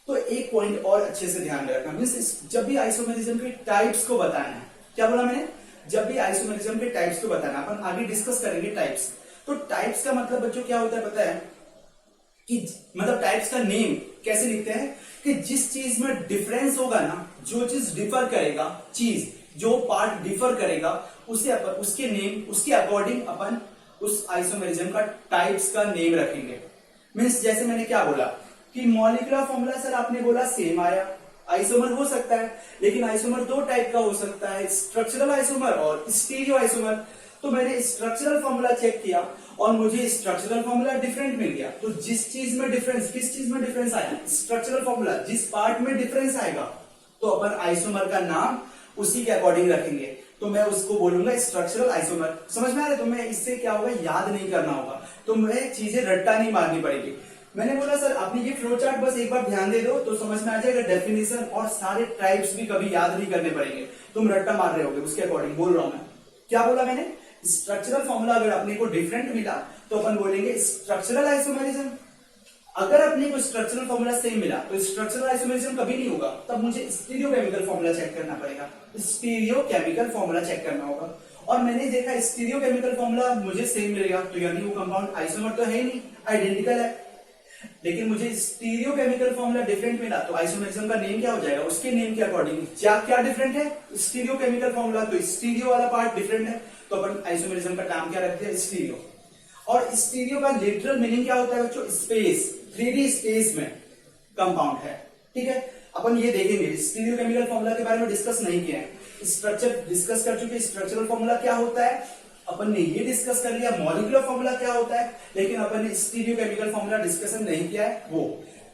तो एक पॉइंट और अच्छे से ध्यान रखना, मींस जब भी आइसोमेरिज्म के टाइप्स को बताना है, क्या बोला मैंने, जब भी आइसोमेरिज्म के टाइप्स को बताना, अपन आगे डिस्कस करेंगे टाइप्स। तो टाइप्स का मतलब बच्चों क्या होता है पता है, कि मतलब टाइप्स का नेम कैसे लिखते हैं, कि जिस चीज में डिफरेंस होगा ना, जो चीज डिफर करेगा, चीज जो पार्ट डिफर करेगा, उसे अपन उसके नेम, उसके अकॉर्डिंग अपन उस आइसोमेरिज्म का टाइप्स का नेम रखेंगे। मीन्स जैसे मैंने क्या बोला कि मॉलिक्यूलर फॉर्मूला सर आपने बोला सेम आया, आइसोमर हो सकता है, लेकिन आइसोमर दो टाइप का हो सकता है, स्ट्रक्चरल आइसोमर और स्टीरियो आइसोमर। तो मैंने स्ट्रक्चरल फॉर्मूला चेक किया और मुझे स्ट्रक्चरल फॉर्मूला डिफरेंट मिल गया। तो जिस चीज में डिफरेंस, किस चीज में डिफरेंस आया, स्ट्रक्चरल फॉर्मूला, जिस पार्ट में डिफरेंस आएगा तो अपन आइसोमर का नाम उसी के अकॉर्डिंग रखेंगे। तो मैं उसको बोलूंगा स्ट्रक्चरल आइसोमर। समझ में आ रहा है? तो मैं इससे क्या होगा, याद नहीं करना होगा, तो मुझे चीजें रट्टा नहीं मारनी पड़ेगी। मैंने बोला सर आपने ये फ्लो चार्ट बस एक बार ध्यान दे दो तो समझ में आ जाएगा, डेफिनेशन और सारे टाइप्स भी कभी याद नहीं करने पड़ेंगे, तुम रट्टा मार रहे होगे, उसके अकॉर्डिंग बोल रहा हूं मैं। क्या बोला मैंने, स्ट्रक्चरल फॉर्मूला अगर अपने को डिफरेंट मिला तो अपन बोलेंगे स्ट्रक्चरल आइसोमेरिज्म। अगर अपने को स्ट्रक्चरल फॉर्मूला सेम मिला तो स्ट्रक्चरल आइसोमेरिज्म कभी नहीं होगा, तब मुझे स्टीरियो केमिकल फॉर्मूला चेक करना पड़ेगा, स्टीरियो केमिकल फॉर्मूला चेक करना होगा। और मैंने देखा स्टीरियो केमिकल फॉर्मूला मुझे सेम मिलेगा, तो यानी वो कंपाउंड आइसोमर तो है ही नहीं, आइडेंटिकल है। लेकिन मुझे स्टीरियो केमिकल फॉर्मूला डिफरेंट मिला तो आइसोमेरिज्म का नेम क्या हो जाएगा, उसके नेम के अकॉर्डिंग। क्या डिफरेंट है, स्टीरियो केमिकल फॉर्मूला, तो स्टीरियो वाला पार्ट डिफरेंट है, तो अपन आइसोमेरिज्म का नाम क्या रखते हैं, स्टीरियो। और स्टीरियो का लिटरल मीनिंग क्या होता है बच्चों, स्पेस, 3D स्पेस में कंपाउंड है। ठीक है, अपन ये देखेंगे, स्टीरियो केमिकल फॉर्मूला के बारे में डिस्कस नहीं किया है, स्ट्रक्चर डिस्कस कर चुके, स्ट्रक्चरल फॉर्मूला क्या होता है अपन ने ये डिस्कस कर लिया, मॉलिक्यूलर फॉर्मूला क्या होता है, लेकिन अपन ने स्टीरियो केमिकल फॉर्मूला डिस्कशन नहीं किया है वो।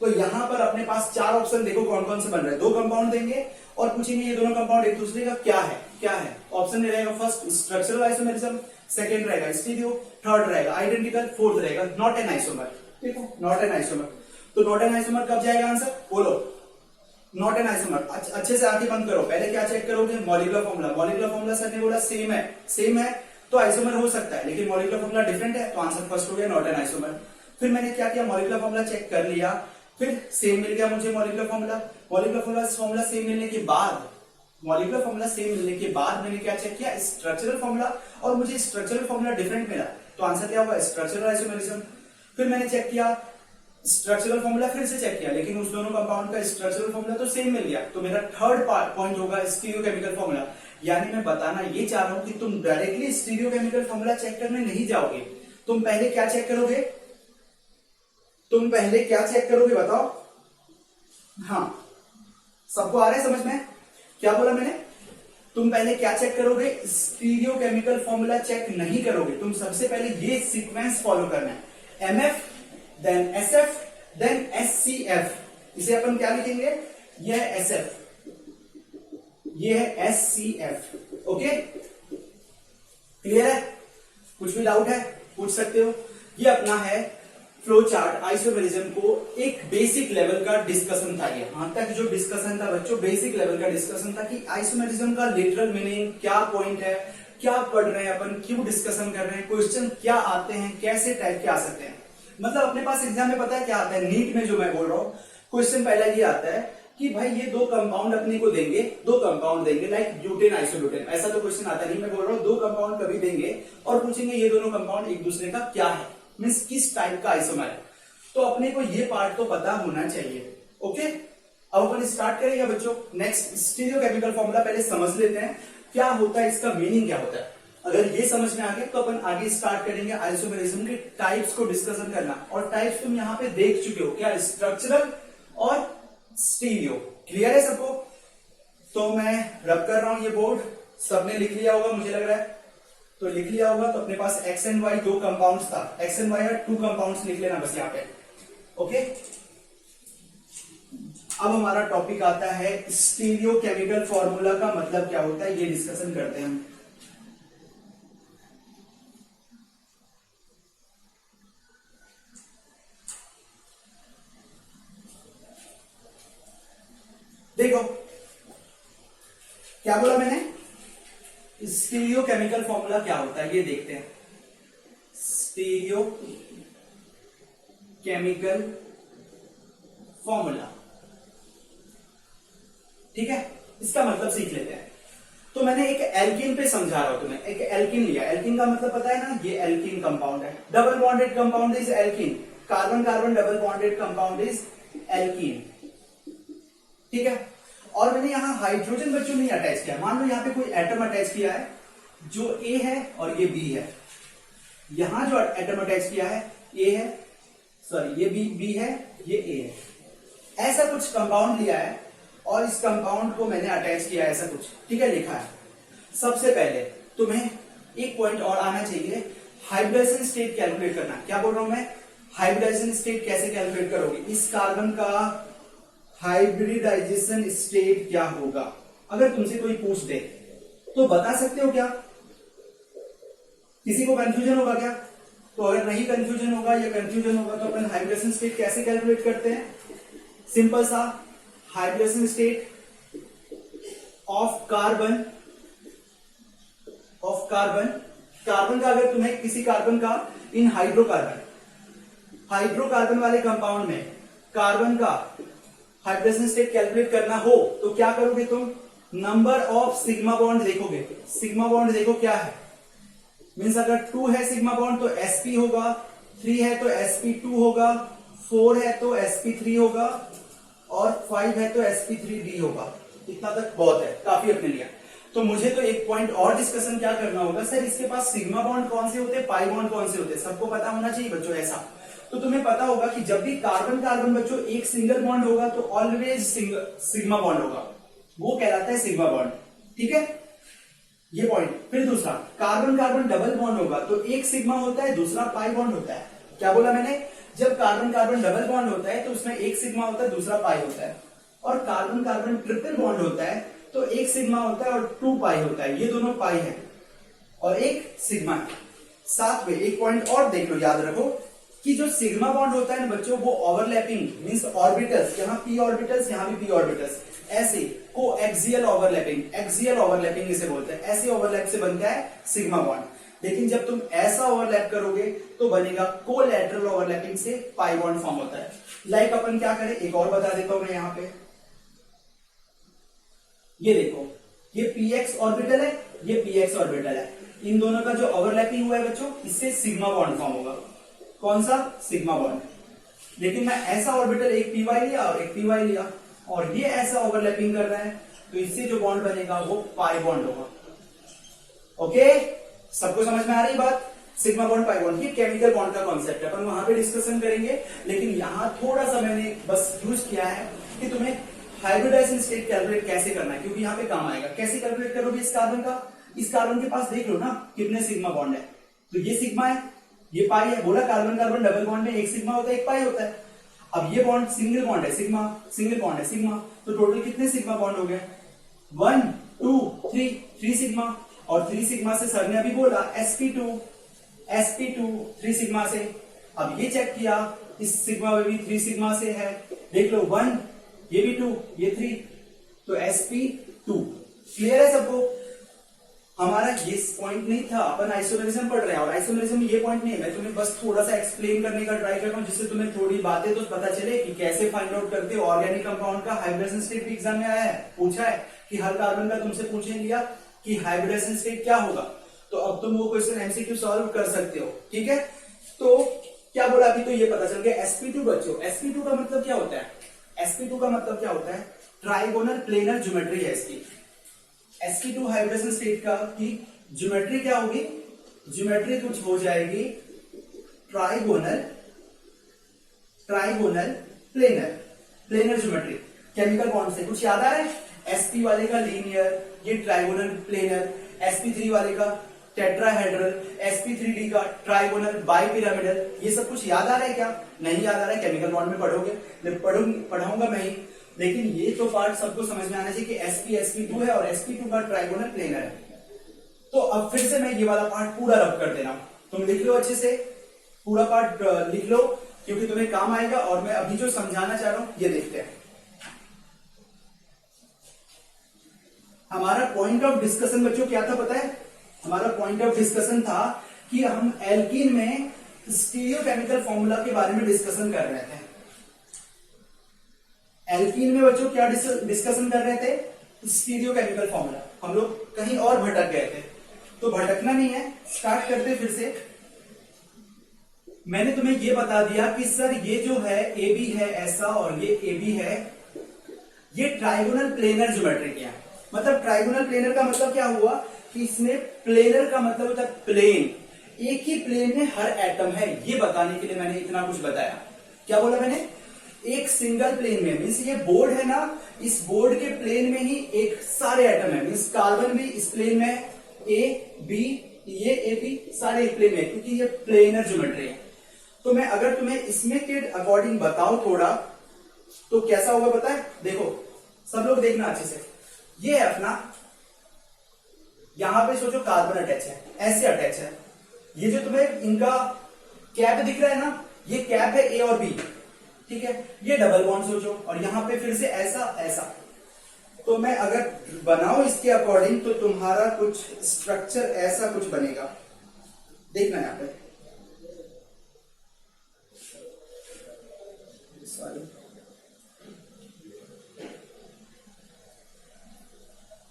तो यहां पर अपने पास चार ऑप्शन देखो कौन कौन से बन रहे हैं, दो कंपाउंड देंगे और पूछेंगे ये दोनों कंपाउंड एक दूसरे का क्या है, क्या है। ऑप्शन में रहेगा फर्स्ट स्ट्रक्चरल आइसोमेरिज्म, सेकंड रहेगा स्टीरियो, थर्ड रहेगा आइडेंटिकल, फोर्थ रहेगा नॉट एन आइसोमर। ठीक है, नॉट एन आइसोमर। तो नॉट एन आइसोमर कब जाएगा आंसर, बोलो, नॉट एन आइसोमर। अच्छे से आंखें बंद करो, पहले क्या चेक करोगे, molecular formula. Molecular formula sir ने बोला सेम है, सेम है तो आइसोमर हो सकता है, लेकिन मॉलिक्यूलर फॉर्मूला डिफरेंट है, तो आंसर फर्स्ट हो गया नॉट एन आइसोमर। फिर मैंने क्या किया, मॉलिक्यूलर फॉर्मूला चेक कर लिया, फिर सेम मिल गया मुझे molecular formula. Molecular formula same मिलने के बाद, मॉलिक्यूलर फॉर्मूला सेम मिलने के बाद मैंने क्या चेक किया, स्ट्रक्चरल फॉर्मूला, और मुझे स्ट्रक्चरल फॉर्मूला डिफरेंट मिला, तो आंसर क्या हुआ, स्ट्रक्चरल आइसोमेरिज्म। फिर मैंने चेक किया स्ट्रक्चरल फॉर्मूला, फिर से चेक किया, लेकिन उस दोनों कंपाउंड का स्ट्रक्चरल फॉर्मूला तो सेम मिल गया, तो मेरा थर्ड पॉइंट होगा स्टीरियो केमिकल फॉर्मूला। यानी मैं बताना ये चाह रहा हूं कि तुम directly stereo chemical formula check करने नहीं जाओगे, तुम पहले क्या चेक करोगे, तुम पहले क्या चेक करोगे बताओ। हाँ, सबको आ रहा है समझ में? क्या बोला मैंने? तुम पहले क्या चेक करोगे? स्टीरियोकेमिकल फॉर्मूला चेक नहीं करोगे, तुम सबसे पहले ये सीक्वेंस फॉलो करना है, MF then SF then SCF. इसे अपन क्या लिखेंगे? यह है एसएफ, ये है एससीएफ। ओके, क्लियर है? कुछ भी डाउट है पूछ सकते हो। ये अपना है फ्लो चार्ट। आइसोमेरिज्म को एक बेसिक लेवल का डिस्कशन था, ये यहां तक जो डिस्कशन था बच्चों बेसिक लेवल का डिस्कशन था कि आइसोमेरिज्म का लिटरल मीनिंग क्या, पॉइंट है, क्या पढ़ रहे हैं अपन, क्यों डिस्कशन कर रहे हैं, क्वेश्चन क्या आते हैं, कैसे टाइप के आ सकते हैं। मतलब अपने पास एग्जाम में पता है क्या आता है, नीट में जो मैं बोल रहा हूं क्वेश्चन पहला ये आता है कि भाई ये दो कंपाउंड अपने को देंगे, दो कंपाउंड देंगे लाइक ब्यूटेन आइसोब्यूटेन, ऐसा तो क्वेश्चन आता नहीं, मैं बोल रहा हूं दो कंपाउंड कभी देंगे और पूछेंगे ये दोनों कंपाउंड एक दूसरे का क्या है, मीन्स किस टाइप का आइसोमर है। तो अपने को ये पार्ट तो पता होना चाहिए। ओके, अब अपन स्टार्ट करेंगे बच्चों। नेक्स्ट स्टीरियोकेमिकल फॉर्मूला पहले समझ लेते हैं क्या होता है, इसका मीनिंग क्या होता है। अगर ये समझ में आ गया तो अपन आगे स्टार्ट करेंगे आइसोमेरिज्म के टाइप्स को डिस्कशन करना। और टाइप्स तुम यहाँ पे देख चुके हो, क्या स्ट्रक्चरल और स्टीरियो। क्लियर है सबको? तो मैं रब कर रहा हूं ये बोर्ड, सबने लिख लिया होगा मुझे लग रहा है, तो लिख लिया होगा। तो अपने पास एक्स एंड वाई दो कंपाउंड्स था, एक्स एंड वाई और टू कंपाउंड्स लिख लेना बस यहाँ पे। ओके, अब हमारा टॉपिक आता है स्टीरियोकेमिकल फॉर्मूला का मतलब क्या होता है, ये डिस्कशन करते हैं हम। देखो क्या बोला मैंने, स्टीरियोकेमिकल फॉर्मूला क्या होता है ये देखते हैं। स्टीरियोकेमिकल फॉर्मूला, ठीक है, इसका मतलब सीख लेते हैं। तो मैंने एक एल्कीन पे समझा रहा हूं तुम्हें, एक एल्कीन लिया। एल्कीन का मतलब पता है ना, ये एल्कीन कंपाउंड है, double bonded compound is alkene, carbon carbon double bonded compound is alkene, ठीक है। और मैंने यहां हाइड्रोजन बच्चों नहीं अटैच किया। मान लो यहां पे कोई एटम अटैच किया है, जो ए है और ये बी है। यहां जो एटम अटैच किया है ए है, सॉरी ये बी है, ये ए है। ऐसा कुछ कंपाउंड लिया है और इस कंपाउंड को मैंने अटैच किया है, ऐसा कुछ, ठीक है, लिखा है। सबसे पहले तुम्हें एक पॉइंट और आना चाहिए, हाइब्रिडाइजेशन स्टेट कैलकुलेट करना। क्या बोल रहा हूं मैं, हाइब्रिडाइजेशन स्टेट कैसे कैलकुलेट करोगे, इस कार्बन का हाइब्रिडाइजेशन स्टेट क्या होगा। अगर तुमसे कोई पूछ दे तो बता सकते हो क्या? किसी को कंफ्यूजन होगा क्या? तो अगर नहीं कंफ्यूजन होगा या कंफ्यूजन होगा तो अपन हाइब्रिडेशन स्टेट कैसे कैलकुलेट करते हैं? सिंपल सा, hybridisation state of carbon carbon का अगर तुम्हें किसी कार्बन का इन हाइड्रोकार्बन वाले कंपाउंड में कार्बन का हाइब्रिडेशन स्टेट कैलकुलेट करना हो तो क्या करोगे तुम? नंबर ऑफ सिग्मा बॉन्ड देखोगे। सिग्मा बॉन्ड देखो क्या है, मीन्स अगर 2 है सिग्मा बॉन्ड तो sp होगा, 3 है तो sp2 होगा, 4 है तो sp3 होगा और 5 है तो sp3d होगा। इतना तक बहुत है, काफी अपने लिया। तो मुझे तो एक पॉइंट और डिस्कशन क्या करना होगा, सर इसके पास सिग्मा बॉन्ड कौन से होते हैं, पाई बॉन्ड कौन से होते हैं, सबको पता होना चाहिए बच्चों ऐसा। तो तुम्हें पता होगा कि जब भी कार्बन कार्बन बच्चों एक सिंगल बॉन्ड होगा तो ऑलवेज सिग्मा बॉन्ड होगा, वो कहलाता है सिग्मा बॉन्ड, ठीक है, ये पॉइंट। फिर दूसरा, कार्बन कार्बन डबल बॉन्ड होगा तो एक सिग्मा होता है, दूसरा पाई बॉन्ड होता है। क्या बोला मैंने, जब कार्बन कार्बन डबल बॉन्ड होता है तो उसमें एक सिग्मा होता है, दूसरा पाई होता है। और कार्बन कार्बन ट्रिपल बॉन्ड होता है तो एक सिग्मा होता है और 2 पाई होता है, ये दोनों पाई है और एक सिग्मा है। साथ में एक पॉइंट और देख लो, याद रखो कि जो सिग्मा बॉन्ड होता है ना बच्चों, वो ओवरलैपिंग मींस ऑर्बिटल्स, यहाँ p ऑर्बिटल्स, यहाँ भी p ऑर्बिटल्स, ऐसे को एक्सियल ओवरलैपिंग इसे बोलते हैं। ऐसे ओवरलैप से बनता है सिग्मा बॉन्ड। लेकिन जब तुम ऐसा ओवरलैप करोगे तो बनेगा कोलैटरल ओवरलैपिंग से पाई बॉन्ड फॉर्म होता है। लाइक अपन क्या करें, एक और बता देता हूं मैं यहाँ पे, ये देखो, ये px ऑर्बिटल है, ये px ऑर्बिटल है, इन दोनों का जो ओवरलैपिंग हुआ है बच्चों, इससे सिग्मा बॉन्ड फॉर्म होगा। कौन सा? Sigma bond. लेकिन मैं ऐसा ऑर्बिटल एक py लिया और एक py लिया और ये ऐसा ओवरलैपिंग कर रहा है तो इससे जो बॉन्ड बनेगा वो पाई बॉन्ड होगा। ओके, सबको समझ में आ रही बात? सिग्मा बॉन्ड पाई बॉन्ड, ये केमिकल बॉन्ड का कॉन्सेप्ट है, अपन वहां पे डिस्कशन करेंगे। लेकिन यहां थोड़ा सा मैंने बस यूज किया है कि तुम्हें हाइब्रिडाइजेशन स्टेट कैलकुलेट कैसे करना है, क्योंकि यहाँ पे काम आएगा। कैसे कैलकुलेट करोगे इस कार्बन का? इस कार्बन के पास देख लो ना कितने सिग्मा बॉन्ड है, तो ये सिग्मा है, ये पाई है। बोला कार्बन कार्बन डबल बॉन्ड में एक सिग्मा होता है, एक पाई होता है। अब ये बॉन्ड सिंगल बॉन्ड है, सिग्मा, सिंगल बॉन्ड है सिग्मा, तो टोटल कितने सिग्मा बॉन्ड हो गए? 1 2 3, 3 सिग्मा। और 3 सिग्मा से सर ने अभी बोला sp2 3 सिग्मा से। अब ये चेक किया, इस सिग्मा में भी 3 सिग्मा से है, देख लो 1, ये भी 2, ये 3, तो sp2। क्लियर है सबको? हमारा ये पॉइंट नहीं था, अपन आइसोमेरिज्म पढ़ रहे हैं और आइसोमेरिज्म में ये पॉइंट नहीं है। मैं तुम्हें बस थोड़ा सा एक्सप्लेन करने का ट्राई कर रहा हूं, जिससे तुम्हें थोड़ी बातें तो पता चले कि कैसे फाइंड आउट करते हो ऑर्गेनिक कंपाउंड का। हाइब्रिडाइजेशन स्टेट भी एग्जाम में आया है, पूछा है कि हर कार्बन का तुमसे पूछ लिया कि हाइब्रिडाइजेशन स्टेट क्या होगा, तो अब तुम वो क्वेश्चन एमसीक्यू सॉल्व कर सकते हो। ठीक है, तो क्या बोला अभी, तो ये पता चल गया sp2 बच्चों। sp2 का मतलब क्या होता है? sp2 का मतलब क्या होता है? ट्राइगोनल प्लेनर ज्योमेट्री है इसकी। sp2 हाइब्रिडाइजेशन स्टेट का की ज्योमेट्री क्या होगी? ज्योमेट्री कुछ हो जाएगी trigonal planar geometry. Chemical bond से कुछ याद आ रहा है? sp वाले का लीनियर, ये ट्राइगोनल प्लेनर, sp3 वाले का टेट्राहेड्रल, sp3d का ट्राइगोनल बाइपिरामिडल। ये सब कुछ याद आ रहा है क्या? नहीं याद आ रहा है? केमिकल बॉन्ड में पढ़ोगे, पढ़ाऊंगा मैं ही, लेकिन ये तो पार्ट सबको समझ में आना चाहिए कि sp2 है और sp2 का ट्राइगोनल प्लेनर है। तो अब फिर से मैं ये वाला पार्ट पूरा रब कर दे रहा हूं, तुम लिख लो अच्छे से, पूरा पार्ट लिख लो, क्योंकि तुम्हें काम आएगा। और मैं अभी जो समझाना चाह रहा हूं ये देखते हैं। हमारा पॉइंट ऑफ डिस्कशन बच्चों क्या था पता है? हमारा पॉइंट ऑफ डिस्कशन था कि हम एल्कीन में स्टीरियोकेमिकल फॉर्मूला के बारे में डिस्कशन कर रहे थे। एल्कीन में बच्चों क्या डिस्कशन कर रहे थे? Stereochemical formula. हम लोग कहीं और भटक गए थे, तो भटकना नहीं है, स्टार्ट करते फिर से। मैंने तुम्हें ये बता दिया कि सर ये जो है ए बी है ऐसा और ये ए बी है, ये ट्राइगोनल प्लेनर ज्योमेट्री क्या है। मतलब ट्राइगोनल प्लेनर का मतलब क्या हुआ कि इसमें प्लेनर का मतलब होता है प्लेन, एक ही प्लेन में हर एटम है, ये बताने के लिए मैंने इतना कुछ बताया। क्या बोला मैंने? एक सिंगल प्लेन में, मीन्स ये बोर्ड है ना, इस बोर्ड के प्लेन में ही एक सारे एटम है, मीन्स कार्बन भी इस प्लेन में, ए बी, ये ए बी सारे एक प्लेन में, क्योंकि ये प्लेनर ज्योमेट्री है। तो मैं अगर तुम्हें इसमें के अकॉर्डिंग बताऊं थोड़ा, तो कैसा होगा पता है? देखो सब लोग देखना अच्छे से, ये है अपना, यहां पे सोचो कार्बन अटैच है, ऐसे अटैच है। ये जो तुम्हें इनका कैप दिख रहा है ना, ये कैप है ए और बी, ठीक है। ये डबल बॉन्ड सोचो, और यहां पे फिर से ऐसा ऐसा। तो मैं अगर बनाऊं इसके अकॉर्डिंग, तो तुम्हारा कुछ स्ट्रक्चर ऐसा कुछ बनेगा, देखना यहां पे।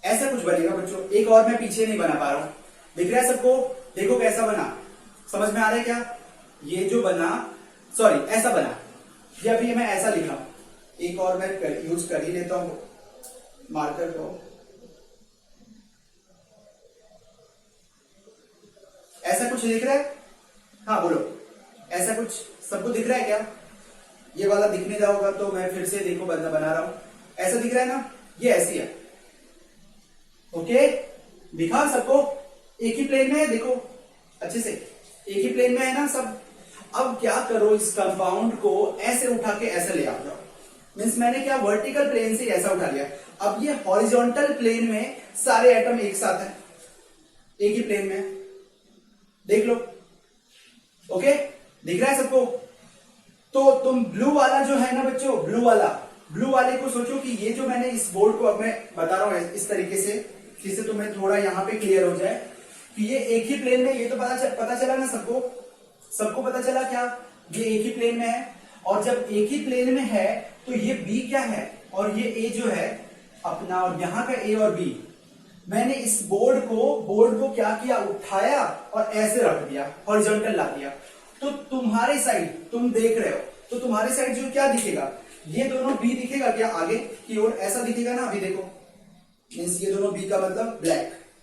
ऐसा कुछ बनेगा बच्चों। एक और मैं पीछे नहीं बना पा रहा हूं, दिख रहा है सबको? देखो कैसा बना, समझ में आ रहा है क्या? ये जो बना, सॉरी ऐसा बना, ये अभी मैं ऐसा लिखा। एक और मैं यूज कर ही लेता हूं मार्कर को। ऐसा कुछ दिख रहा है? हाँ बोलो, ऐसा कुछ सबको दिख रहा है क्या? ये वाला दिखने जाओगा तो मैं फिर से देखो बना रहा हूं। ऐसा दिख रहा है ना? ये ऐसी है, ओके। दिखा सबको? एक ही प्लेन में है, देखो अच्छे से, एक ही प्लेन में है ना सब। अब क्या करो, इस कंपाउंड को ऐसे उठा के ऐसे ले आ जाओ। मीन्स मैंने क्या, वर्टिकल प्लेन से ऐसा उठा लिया। अब ये हॉरिजॉन्टल प्लेन में सारे एटम एक साथ है, एक ही प्लेन में, देख लो, ओके। दिख रहा है सबको? तो तुम ब्लू वाला जो है ना बच्चों, ब्लू वाले को सोचो कि ये जो मैंने इस बोर्ड को, अब मैं बता रहा हूं इस तरीके से, जिससे तुम्हें थोड़ा यहां पे क्लियर हो जाए कि ये एक ही प्लेन में, ये तो पता चला ना सबको पता चला क्या? ये एक ही प्लेन में है, और जब एक ही प्लेन में है तो ये बी क्या है और ये ए जो है अपना, और यहां का ए और बी, मैंने इस बोर्ड को क्या किया, उठाया और ऐसे रख दिया, हॉरिजॉन्टल ला दिया। तो तुम्हारे साइड तुम देख रहे हो, तो तुम्हारे साइड जो क्या दिखेगा, ये दोनों बी दिखेगा क्या आगे की ओर, ऐसा दिखेगा ना। अभी देखो, मीन्स ये दोनों बी का मतलब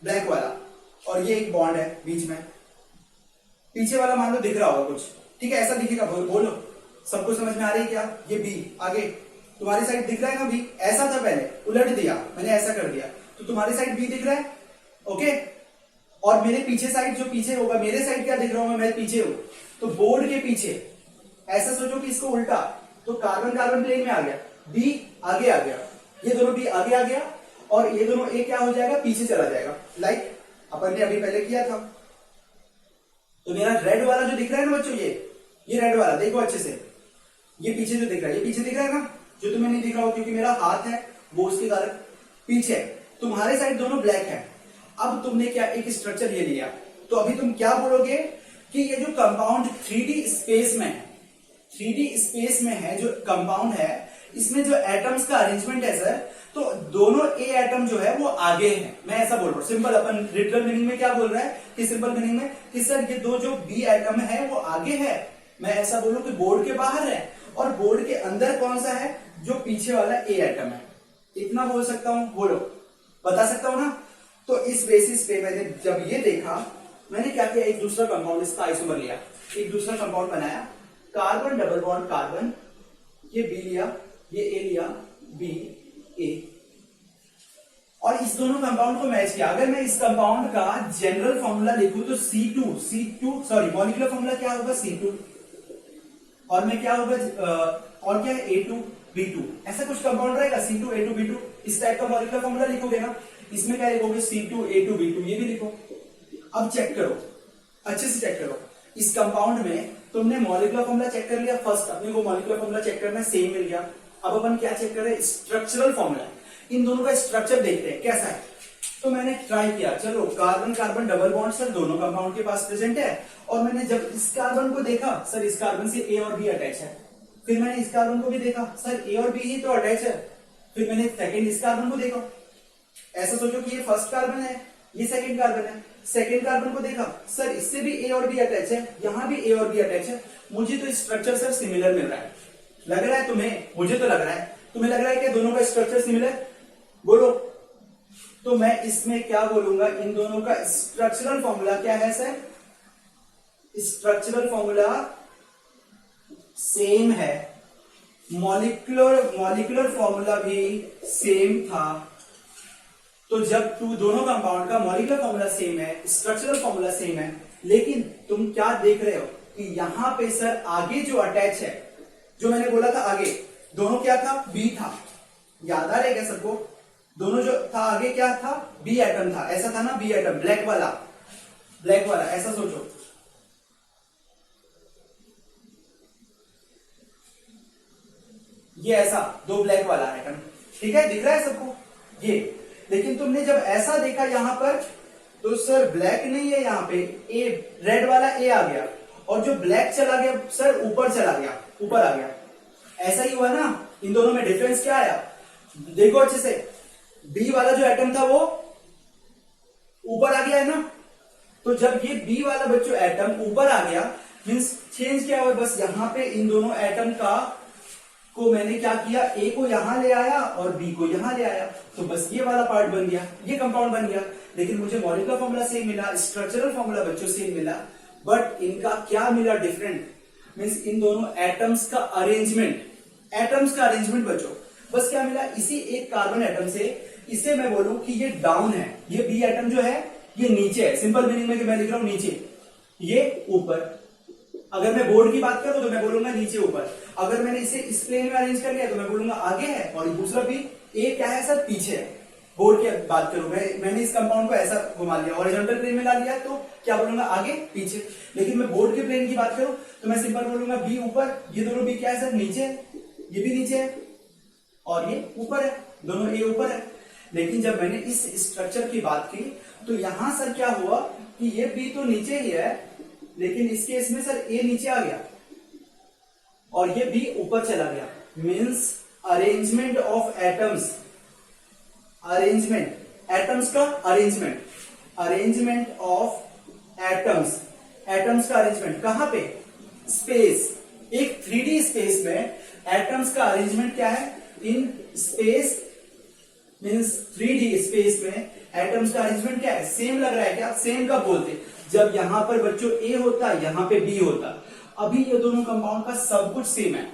ब्लैक वाला, और ये एक बॉन्ड है बीच में, पीछे वाला मान लो दिख रहा होगा कुछ, ठीक है, ऐसा दिखेगा। बोलो सबको समझ में आ रही है क्या? ये बी आगे, तुम्हारी साइड दिख रहा है ना बी, ऐसा था पहले, उलट दिया मैंने, ऐसा कर दिया, तो तुम्हारी साइड बी दिख रहा है, ओके। और मेरे पीछे साइड जो पीछे होगा, मेरे साइड क्या दिख रहा हूं मैं पीछे हूं, तो बोर्ड के पीछे ऐसा सोचो कि इसको उल्टा, तो कार्बन कार्बन प्लेन में आ गया, बी आगे आ गया, ये दोनों बी आगे आ गया, और ये दोनों ए क्या हो जाएगा, पीछे चला जाएगा, लाइक अपन ने अभी पहले किया था। तो मेरा रेड वाला जो दिख रहा है ना बच्चों, ये रेड वाला देखो अच्छे से, ये पीछे जो दिख रहा है, ये पीछे दिख रहा है ना, जो तुम्हें नहीं दिख रहा हो क्योंकि मेरा हाथ है वो उसके कारण पीछे, तुम्हारे साइड दोनों ब्लैक है। अब तुमने क्या एक स्ट्रक्चर ये लिया, तो अभी तुम क्या बोलोगे कि ये जो कंपाउंड 3D स्पेस में है, 3D स्पेस में है जो कंपाउंड है, इसमें जो एटम्स का अरेंजमेंट है सर, तो दोनों ए एटम जो है वो आगे है, मैं ऐसा बोल रहा हूं। सिंपल अपन लिटरल मीनिंग में क्या बोल रहा है कि सिंपल मीनिंग में कि सर ये दो जो बी एटम है वो आगे है, मैं ऐसा बोलूं कि बोर्ड के बाहर है, और बोर्ड के अंदर कौन सा है, जो पीछे वाला ए एटम है। इतना बोल सकता हूं, बोलो, बता सकता हूं ना। तो इस बेसिस पे मैंने जब ये देखा, मैंने क्या किया, एक दूसरा कंपाउंड इसका आइसोमर लिया, एक दूसरा कंपाउंड बनाया, कार्बन डबल बॉन्ड कार्बन, ये बी लिया, ये ए लिया, बी ए, और इस दोनों कंपाउंड को मैच किया। अगर मैं इस कंपाउंड का जनरल फॉर्मूला लिखूं तो मॉलिक्यूलर फॉर्मूला क्या होगा, C2, और मैं क्या होगा, और क्या है, A2B2, ऐसा कुछ कंपाउंड रहेगा, C2A2B2, इस टाइप का मॉलिक्यूलर फॉर्मूला लिखोगे ना, इसमें क्या लिखोगे, C2A2B2, ये भी लिखो। अब चेक करो, अच्छे से चेक करो, इस कंपाउंड में तुमने मॉलिक्यूलर फॉर्मूला चेक कर लिया, फर्स्ट अपने को मॉलिक्यूलर फॉर्मूला चेक करना है, सेम मिल गया। अब अपन क्या चेक कर रहे हैं, स्ट्रक्चरल फॉर्मूला, इन दोनों का स्ट्रक्चर देखते हैं कैसा है। तो मैंने ट्राई किया, चलो carbon carbon double bond sir दोनों कंपाउंड के पास प्रेजेंट है, और मैंने जब इस कार्बन को देखा, सर इस कार्बन से ए और बी अटैच है, फिर मैंने इस कार्बन को भी देखा, सर ए और बी ही तो अटैच है, फिर मैंने सेकेंड इस कार्बन को देखा, ऐसा सोचो कि ये फर्स्ट कार्बन है, ये सेकेंड कार्बन है, सेकेंड कार्बन को देखा, सर इससे भी ए और बी अटैच है, यहां भी ए और बी अटैच है, मुझे तो स्ट्रक्चर सर सिमिलर मिल रहा है। लग रहा है तुम्हें, मुझे तो लग रहा है, तुम्हें लग रहा है कि दोनों का स्ट्रक्चर सिमिलर, बोलो। तो मैं इसमें क्या बोलूंगा, इन दोनों का स्ट्रक्चरल फॉर्मूला क्या है सर, स्ट्रक्चरल फॉर्मूला सेम है, मॉलिक्यूलर फॉर्मूला भी सेम था। तो जब दोनों कंपाउंड का मॉलिक्यूलर फॉर्मूला सेम है, स्ट्रक्चरल फॉर्मूला सेम है, लेकिन तुम क्या देख रहे हो कि यहां पे सर आगे जो अटैच है, जो मैंने बोला था आगे, दोनों क्या था, बी था, याद आ रहा है क्या सबको, दोनों जो था आगे क्या था, बी एटम था, ऐसा था ना, बी एटम ब्लैक वाला, ऐसा सोचो, ये ऐसा दो ब्लैक वाला एटम, ठीक है, दिख रहा है सबको ये। लेकिन तुमने जब ऐसा देखा यहां पर, तो सर ब्लैक नहीं है यहाँ पे, ए रेड वाला ए आ गया, और जो ब्लैक चला गया सर ऊपर चला गया, ऊपर आ गया, ऐसा ही हुआ ना। इन दोनों में डिफरेंस क्या आया, देखो अच्छे से, बी वाला जो एटम था वो ऊपर आ गया है ना, तो जब ये बी वाला बच्चों एटम ऊपर आ गया, मींस चेंज क्या हुआ, बस यहां पे इन दोनों एटम को मैंने क्या किया, ए को यहां ले आया और बी को यहां ले आया, तो बस ये वाला पार्ट बन गया, ये कंपाउंड बन गया। लेकिन मुझे मॉलिक्यूलर फॉर्मूला सेम मिला, स्ट्रक्चरल फॉर्मूला बच्चों सेम मिला, बट इनका क्या मिला डिफरेंट, मींस इन दोनों एटम्स का अरेंजमेंट बच्चों, बस क्या मिला, इसी एक कार्बन एटम से, इसे मैं बोलूं कि ये डाउन है, ये बी एटम जो है ये नीचे है, सिंपल मीनिंग में कि मैं लिख रहा हूं नीचे, ये ऊपर। अगर मैं बोर्ड की बात करूं तो मैं बोलूंगा नीचे ऊपर, अगर मैंने इसे इस प्लेन में अरेंज कर लिया तो मैं बोलूंगा आगे है, और दूसरा भी ए क्या है सर, पीछे है। बोर्ड की बात करूं मैंने इस कंपाउंड को ऐसा घुमा लिया, हॉरिजॉन्टल प्लेन में ला लिया, तो क्या बोलूंगा, आगे पीछे। लेकिन मैं बोर्ड के प्लेन की बात करूं तो मैं सिंपल बोलूंगा बी ऊपर, ये दोनों बी क्या है सर, नीचे है, ये भी नीचे है, और ये ऊपर है, दोनों ए ऊपर है। लेकिन जब मैंने इस स्ट्रक्चर की बात की तो यहां सर क्या हुआ कि ये बी तो नीचे ही है, लेकिन इस केस में सर ए नीचे आ गया और ये बी ऊपर चला गया, means arrangement of atoms, atoms का अरेंजमेंट ऑफ एटम्स का अरेंजमेंट कहां पे, स्पेस, एक 3D स्पेस में एटम्स का अरेंजमेंट क्या है, in space, means 3D space में एटम्स का अरेंजमेंट क्या है, सेम लग रहा है क्या, सेम कब बोलते, जब यहां पर बच्चों ए होता, यहां पे बी होता। अभी ये दोनों कंपाउंड का सब कुछ सेम है,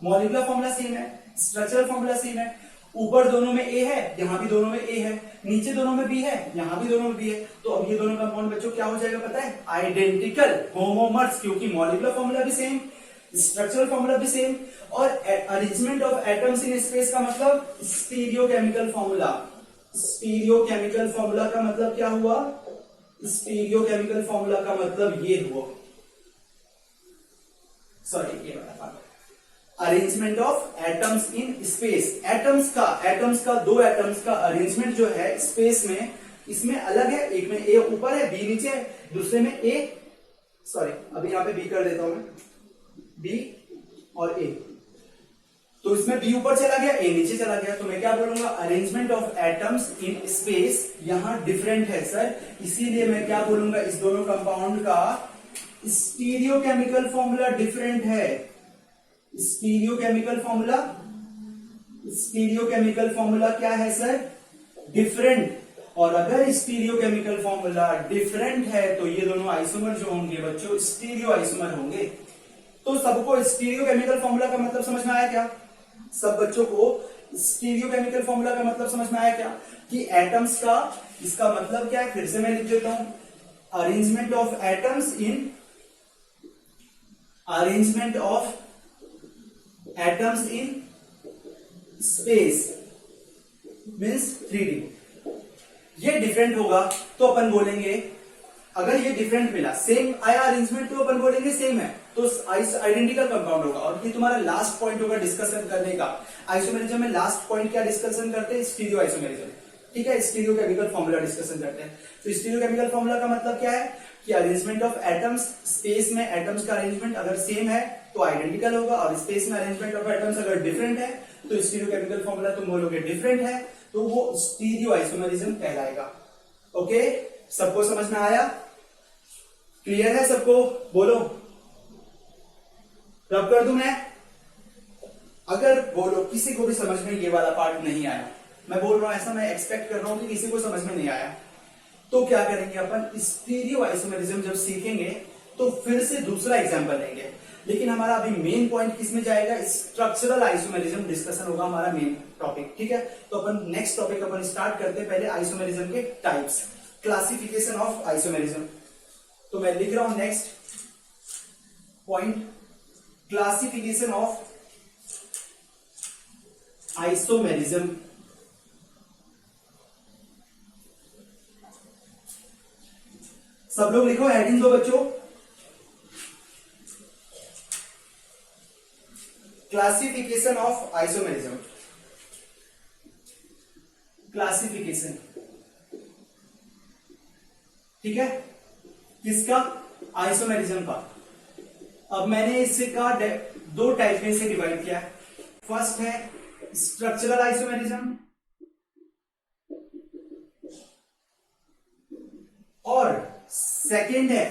मॉलिक्यूलर फॉर्मूला सेम है, स्ट्रक्चरल फॉर्मूला सेम है। ऊपर दोनों में ए है, यहां भी दोनों में ए है, नीचे दोनों में बी है, यहां भी दोनों में बी है। तो अब ये दोनों कंपाउंड बच्चों क्या हो जाएगा पता है? आइडेंटिकल, होमोमर्स, क्योंकि मॉलिक्यूलर फॉर्मूला भी सेम, स्ट्रक्चरल फॉर्मूला भी सेम, और arrangement of atoms in space का मतलब स्टीरियोकेमिकल फॉर्मूला। स्टीरियोकेमिकल फॉर्मूला का मतलब क्या हुआ? स्टीरियोकेमिकल फॉर्मूला का मतलब ये हुआ, सॉरी ये वाला, arrangement of atoms in space. Atoms का दो एटम्स का अरेंजमेंट जो है स्पेस में, इसमें अलग है, एक में ए ऊपर है बी नीचे है, दूसरे में ए, सॉरी अभी यहां पे बी कर देता हूं मैं, बी और ए। तो इसमें बी ऊपर चला गया, ए नीचे चला गया, तो मैं क्या बोलूंगा? Arrangement of atoms in space यहां डिफरेंट है सर, इसीलिए मैं क्या बोलूंगा? इस दोनों कंपाउंड का स्टीरियोकेमिकल फॉर्मूला डिफरेंट है। स्टीरियोकेमिकल फॉर्मूला क्या है सर? डिफरेंट। और अगर स्टीरियोकेमिकल फॉर्मूला डिफरेंट है तो ये दोनों आइसोमर जो होंगे बच्चों, स्टीरियो आइसोमर होंगे। तो सबको स्टीरियोकेमिकल फॉर्मूला का मतलब समझ में आया क्या? सब बच्चों को स्टीरियोकेमिकल फॉर्मूला का मतलब समझ में आया क्या? कि एटम्स का, इसका मतलब क्या है? फिर से मैं लिख देता हूं, arrangement of atoms in space means 3D। ये डिफरेंट होगा तो अपन बोलेंगे, अगर ये डिफरेंट मिला, सेम आया अरेंजमेंट, तो अपन बोलेंगे सेम है, तो आइडेंटिकल कंपाउंड होगा। और ये तुम्हारा लास्ट पॉइंट होगा डिस्कशन करने का। आइसोमेरिज्म में लास्ट पॉइंट क्या डिस्कशन करते हैं? स्टीरियो आइसोमेरिज्म, ठीक है, स्टीरियोकेमिकल फॉर्मूला डिस्कशन करते हैं। तो स्टीरियोकेमिकल फॉर्मूला का मतलब क्या है? कि अरेंजमेंट ऑफ एटम्स, स्पेस में एटम्स का अरेंजमेंट अगर सेम है तो आइडेंटिकल होगा, और स्पेस में अरेंजमेंट ऑफ एटम्स अगर डिफरेंट है तो स्टीरियोकेमिकल फॉर्मूला तुम बोलोगे डिफरेंट है, तो वो स्टीरियो आइसोमेरिज्म कहलाएगा। ओके, सबको समझ में आया? क्लियर है सबको? बोलो, रब कर दूं मैं? अगर बोलो किसी को भी समझ में ये वाला पार्ट नहीं आया, मैं बोल रहा हूं ऐसा, मैं एक्सपेक्ट कर रहा हूं कि किसी को समझ में नहीं आया, तो क्या करेंगे अपन? स्टीरियो आइसोमेरिज्म जब सीखेंगे तो फिर से दूसरा एग्जांपल लेंगे। लेकिन हमारा अभी मेन पॉइंट किसमें जाएगा? स्ट्रक्चरल आइसोमेरिज्म डिस्कशन होगा हमारा मेन टॉपिक, ठीक है। तो अपन नेक्स्ट टॉपिक अपन स्टार्ट करते हैं, पहले आइसोमेरिज्म के टाइप्स, क्लासिफिकेशन ऑफ आइसोमेरिज्म। तो मैं लिख रहा हूं next point, classification of isomerism. सब लोग लिखो, हेडिंग दो बच्चों, क्लासिफिकेशन ऑफ आइसोमेरिज्म। क्लासिफिकेशन, ठीक है, किसका? आइसोमेरिज्म का। अब मैंने इससे का दो टाइप में से डिवाइड किया। फर्स्ट है स्ट्रक्चरल आइसोमेरिज्म और सेकेंड है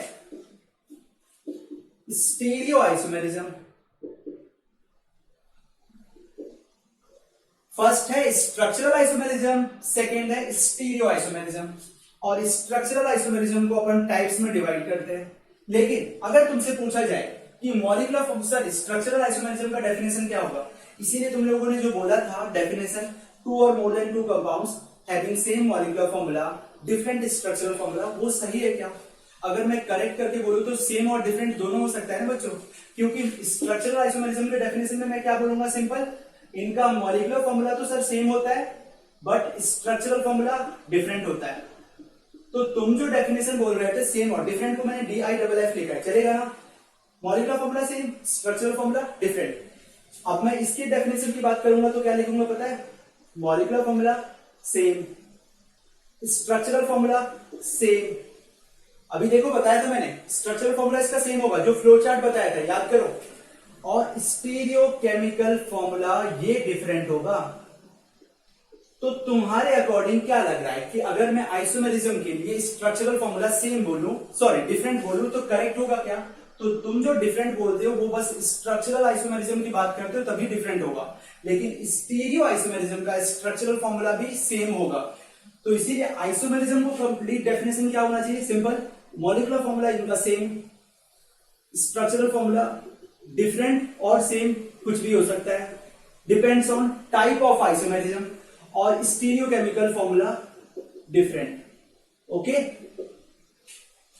स्टीरियो आइसोमेरिज्म। फर्स्ट है स्ट्रक्चरल आइसोमेरिज्म, सेकेंड है स्टीरियो आइसोमेरिज्म। और स्ट्रक्चरल आइसोमेरिज्म को अपन टाइप्स में डिवाइड करते हैं। लेकिन अगर तुमसे पूछा जाए कि मॉलिक्यूलर फॉर्मूला, स्ट्रक्चरल आइसोमेरिज्म का डेफिनेशन क्या होगा, इसीलिए तुम लोगों ने जो बोला था डेफिनेशन, टू और more than two compounds having same molecular formula different structural formula, वो सही है क्या? अगर मैं करेक्ट करके बोलूं तो सेम और डिफरेंट दोनों हो सकता है ना बच्चों, क्योंकि स्ट्रक्चरल आइसोमेरिज्म के डेफिनेशन में मैं क्या बोलूंगा? सिंपल, इनका मॉलिक्यूलर फॉर्मूला तो सर सेम होता है बट स्ट्रक्चरल फॉर्मूला डिफरेंट होता है। तो तुम जो डेफिनेशन बोल रहे थे सेम और डिफरेंट को मैंने DIFF लिखा है, चलेगा ना? Molecular formula same, structural formula different. अब मैं इसके डेफिनेशन की बात करूंगा तो क्या लिखूंगा पता है? Molecular formula same, structural formula same. अभी देखो बताया था मैंने, स्ट्रक्चरल फॉर्मूला इसका सेम होगा, जो फ्लो चार्ट बताया था याद करो। और स्टीरियो केमिकल फॉर्मूला ये डिफरेंट होगा। तो तुम्हारे अकॉर्डिंग क्या लग रहा है कि अगर मैं आइसोमेरिज्म के लिए स्ट्रक्चरल फॉर्मूला सेम बोलूं, सॉरी डिफरेंट बोलूं, तो करेक्ट होगा क्या? तो तुम जो डिफरेंट बोलते हो वो बस स्ट्रक्चरल आइसोमेरिज्म की बात करते हो तभी डिफरेंट होगा, लेकिन स्टीरियो आइसोमेरिज्म का स्ट्रक्चरल फॉर्मूला भी सेम होगा। तो इसीलिए आइसोमेरिज्म को कंप्लीट डेफिनेशन क्या होना चाहिए? सिंपल, मॉलिक्यूलर फॉर्मूला इनका सेम, स्ट्रक्चरल फॉर्मूला डिफरेंट और सेम कुछ भी हो सकता है। Depends on type of isomerism, और स्टीरियोकेमिकल फॉर्मूला डिफरेंट। ओके,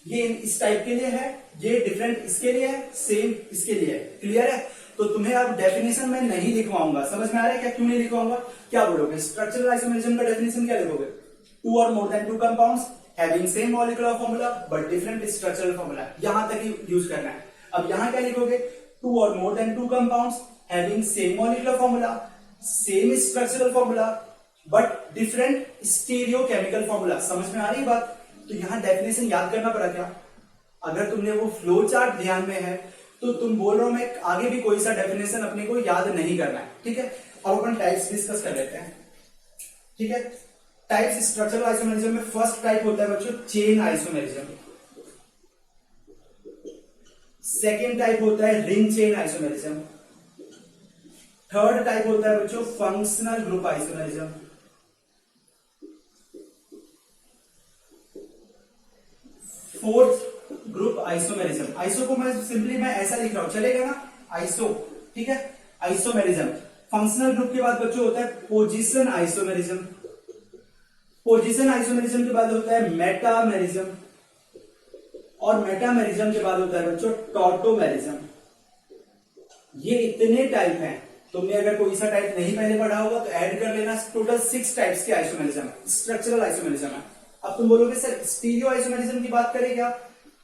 ये इस टाइप के लिए है, ये डिफरेंट इसके लिए है, सेम इसके लिए है। क्लियर है? तो तुम्हें अब डेफिनेशन में नहीं लिखवाऊंगा, समझ में आ रहा है क्या क्यों नहीं लिखवाऊंगा? क्या बोलोगे? स्ट्रक्चरल आइसोमेरिज्म का डेफिनेशन क्या लिखोगे? टू और more than two compounds having same molecular formula but different structural formula, यहां तक ही यूज करना है। अब यहां क्या लिखोगे? टू और more than two compounds having same molecular formula, same structural formula but different stereochemical formula. समझ में आ रही बात? तो यहां डेफिनेशन याद करना पड़ा क्या? अगर तुमने वो फ्लो चार्ट ध्यान में है तो तुम बोल रहे हो मैं आगे भी कोई सा डेफिनेशन अपने को याद नहीं करना है। ठीक है, अब अपन टाइप्स डिस्कस कर लेते हैं। ठीक है, टाइप्स स्ट्रक्चरल आइसोमेरिज्म में फर्स्ट टाइप होता है बच्चों चेन आइसोमेरिज्म, सेकेंड टाइप होता है ring chain isomerism, third type होता है बच्चों functional group isomerism, fourth group isomerism. Iso को मैं सिंपली ऐसा लिख रहा हूं, चलेगा ना? आइसो, ठीक है, आइसोमेरिज्म। फंक्शनल ग्रुप के बाद बच्चों होता है पोजीशन आइसोमेरिज्म, पोजीशन आइसोमेरिज्म के बाद होता है मेटामेरिज्म, और मेटामेरिज्म के बाद होता है बच्चों टॉटोमेरिज्म। ये इतने टाइप हैं, तुमने अगर कोई सा टाइप नहीं पहले पढ़ा होगा तो ऐड कर लेना। टोटल 6 टाइप्स के आइसोमेरिज्म स्ट्रक्चरल आइसोमेरिज्म है। अब तुम बोलोगे सर स्टीरियो आइसोमेरिज्म की बात करें क्या?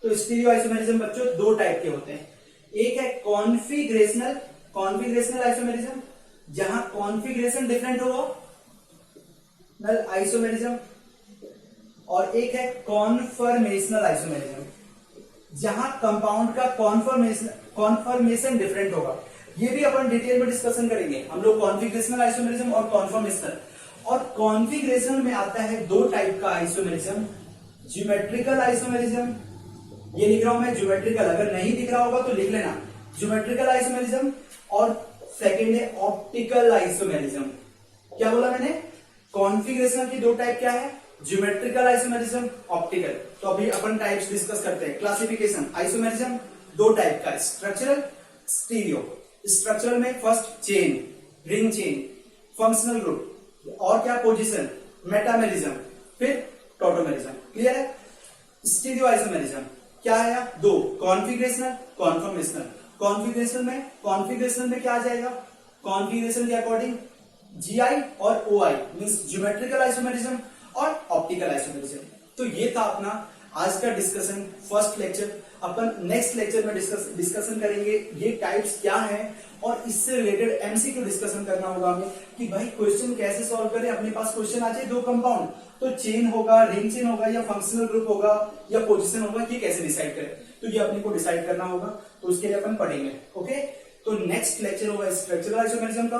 तो स्टीरियो आइसोमेरिज्म बच्चों 2 टाइप के होते हैं। एक है कॉन्फिगरेशनल आइसोमेरिज्म, जहां कॉन्फिगरेशन डिफरेंट होगा आइसोमेरिज्म, और एक है कॉन्फर्मेशनल आइसोमेरिज्म, जहां कंपाउंड का कॉन्फर्मेशन डिफरेंट होगा। ये भी अपन डिटेल में डिस्कशन करेंगे हम लोग, कॉन्फिगरेशनल आइसोमेरिज्म और कॉन्फर्मेशनल। और कॉन्फिगरेशन में आता है 2 टाइप का आइसोमेरिज्म, ज्योमेट्रिकल आइसोमेरिज्म, ये लिख रहा हूं मैं ज्योमेट्रिकल, अगर नहीं दिख रहा होगा तो लिख लेना ज्योमेट्रिकल आइसोमेरिज्म, और सेकेंड है ऑप्टिकल आइसोमेरिज्म। क्या बोला मैंने? कॉन्फिगरेशन की 2 टाइप क्या है? Geometrical isomerism, optical. तो अभी अपन टाइप्स डिस्कस करते हैं। क्लासिफिकेशन आइसोमेरिज्म 2 टाइप का, स्ट्रक्चरल, स्टीरियो। स्ट्रक्चरल में first chain, ring chain, functional group, और क्या पोजीशन, मेटामेरिज्म, फिर टॉटोमेरिज्म। क्लियर है? स्टीरियो आइसोमेरिज्म क्या है? 2 कॉन्फिगरेशनल, कॉन्फर्मेशनल। कॉन्फिगरेशनल में क्या आ जाएगा? कॉन्फिगरेशन के अकॉर्डिंग जीआई और ओआई मींस ज्योमेट्रिकल आइसोमेरिज्म और ऑप्टिकल आइसोमेरिज्म। तो ये था अपना आज का डिस्कशन, फर्स्ट लेक्चर। अपन नेक्स्ट लेक्चर में डिस्कशन करेंगे ये टाइप्स क्या है, और इससे रिलेटेड एमसीक्यू डिस्कशन करना होगा हमें कि भाई क्वेश्चन कैसे सॉल्व करें। अपने पास क्वेश्चन आ जाए 2 कंपाउंड, तो चेन होगा, रिंग चेन होगा, या फंक्शनल ग्रुप होगा, या पोजीशन होगा, ये कैसे डिसाइड करें। तो ये अपने को डिसाइड करना होगा, तो उसके लिए अपन पढ़ेंगे। ओके, तो नेक्स्ट लेक्चर होगा स्ट्रक्चरल आइसोमेरिज्म का,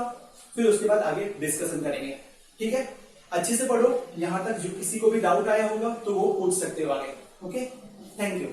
फिर उसके बाद आगे डिस्कशन करेंगे। ठीक है, अच्छे से पढ़ो। यहां तक जो किसी को भी डाउट आया होगा तो वो पूछ सकते हो आगे। Okay, thank you.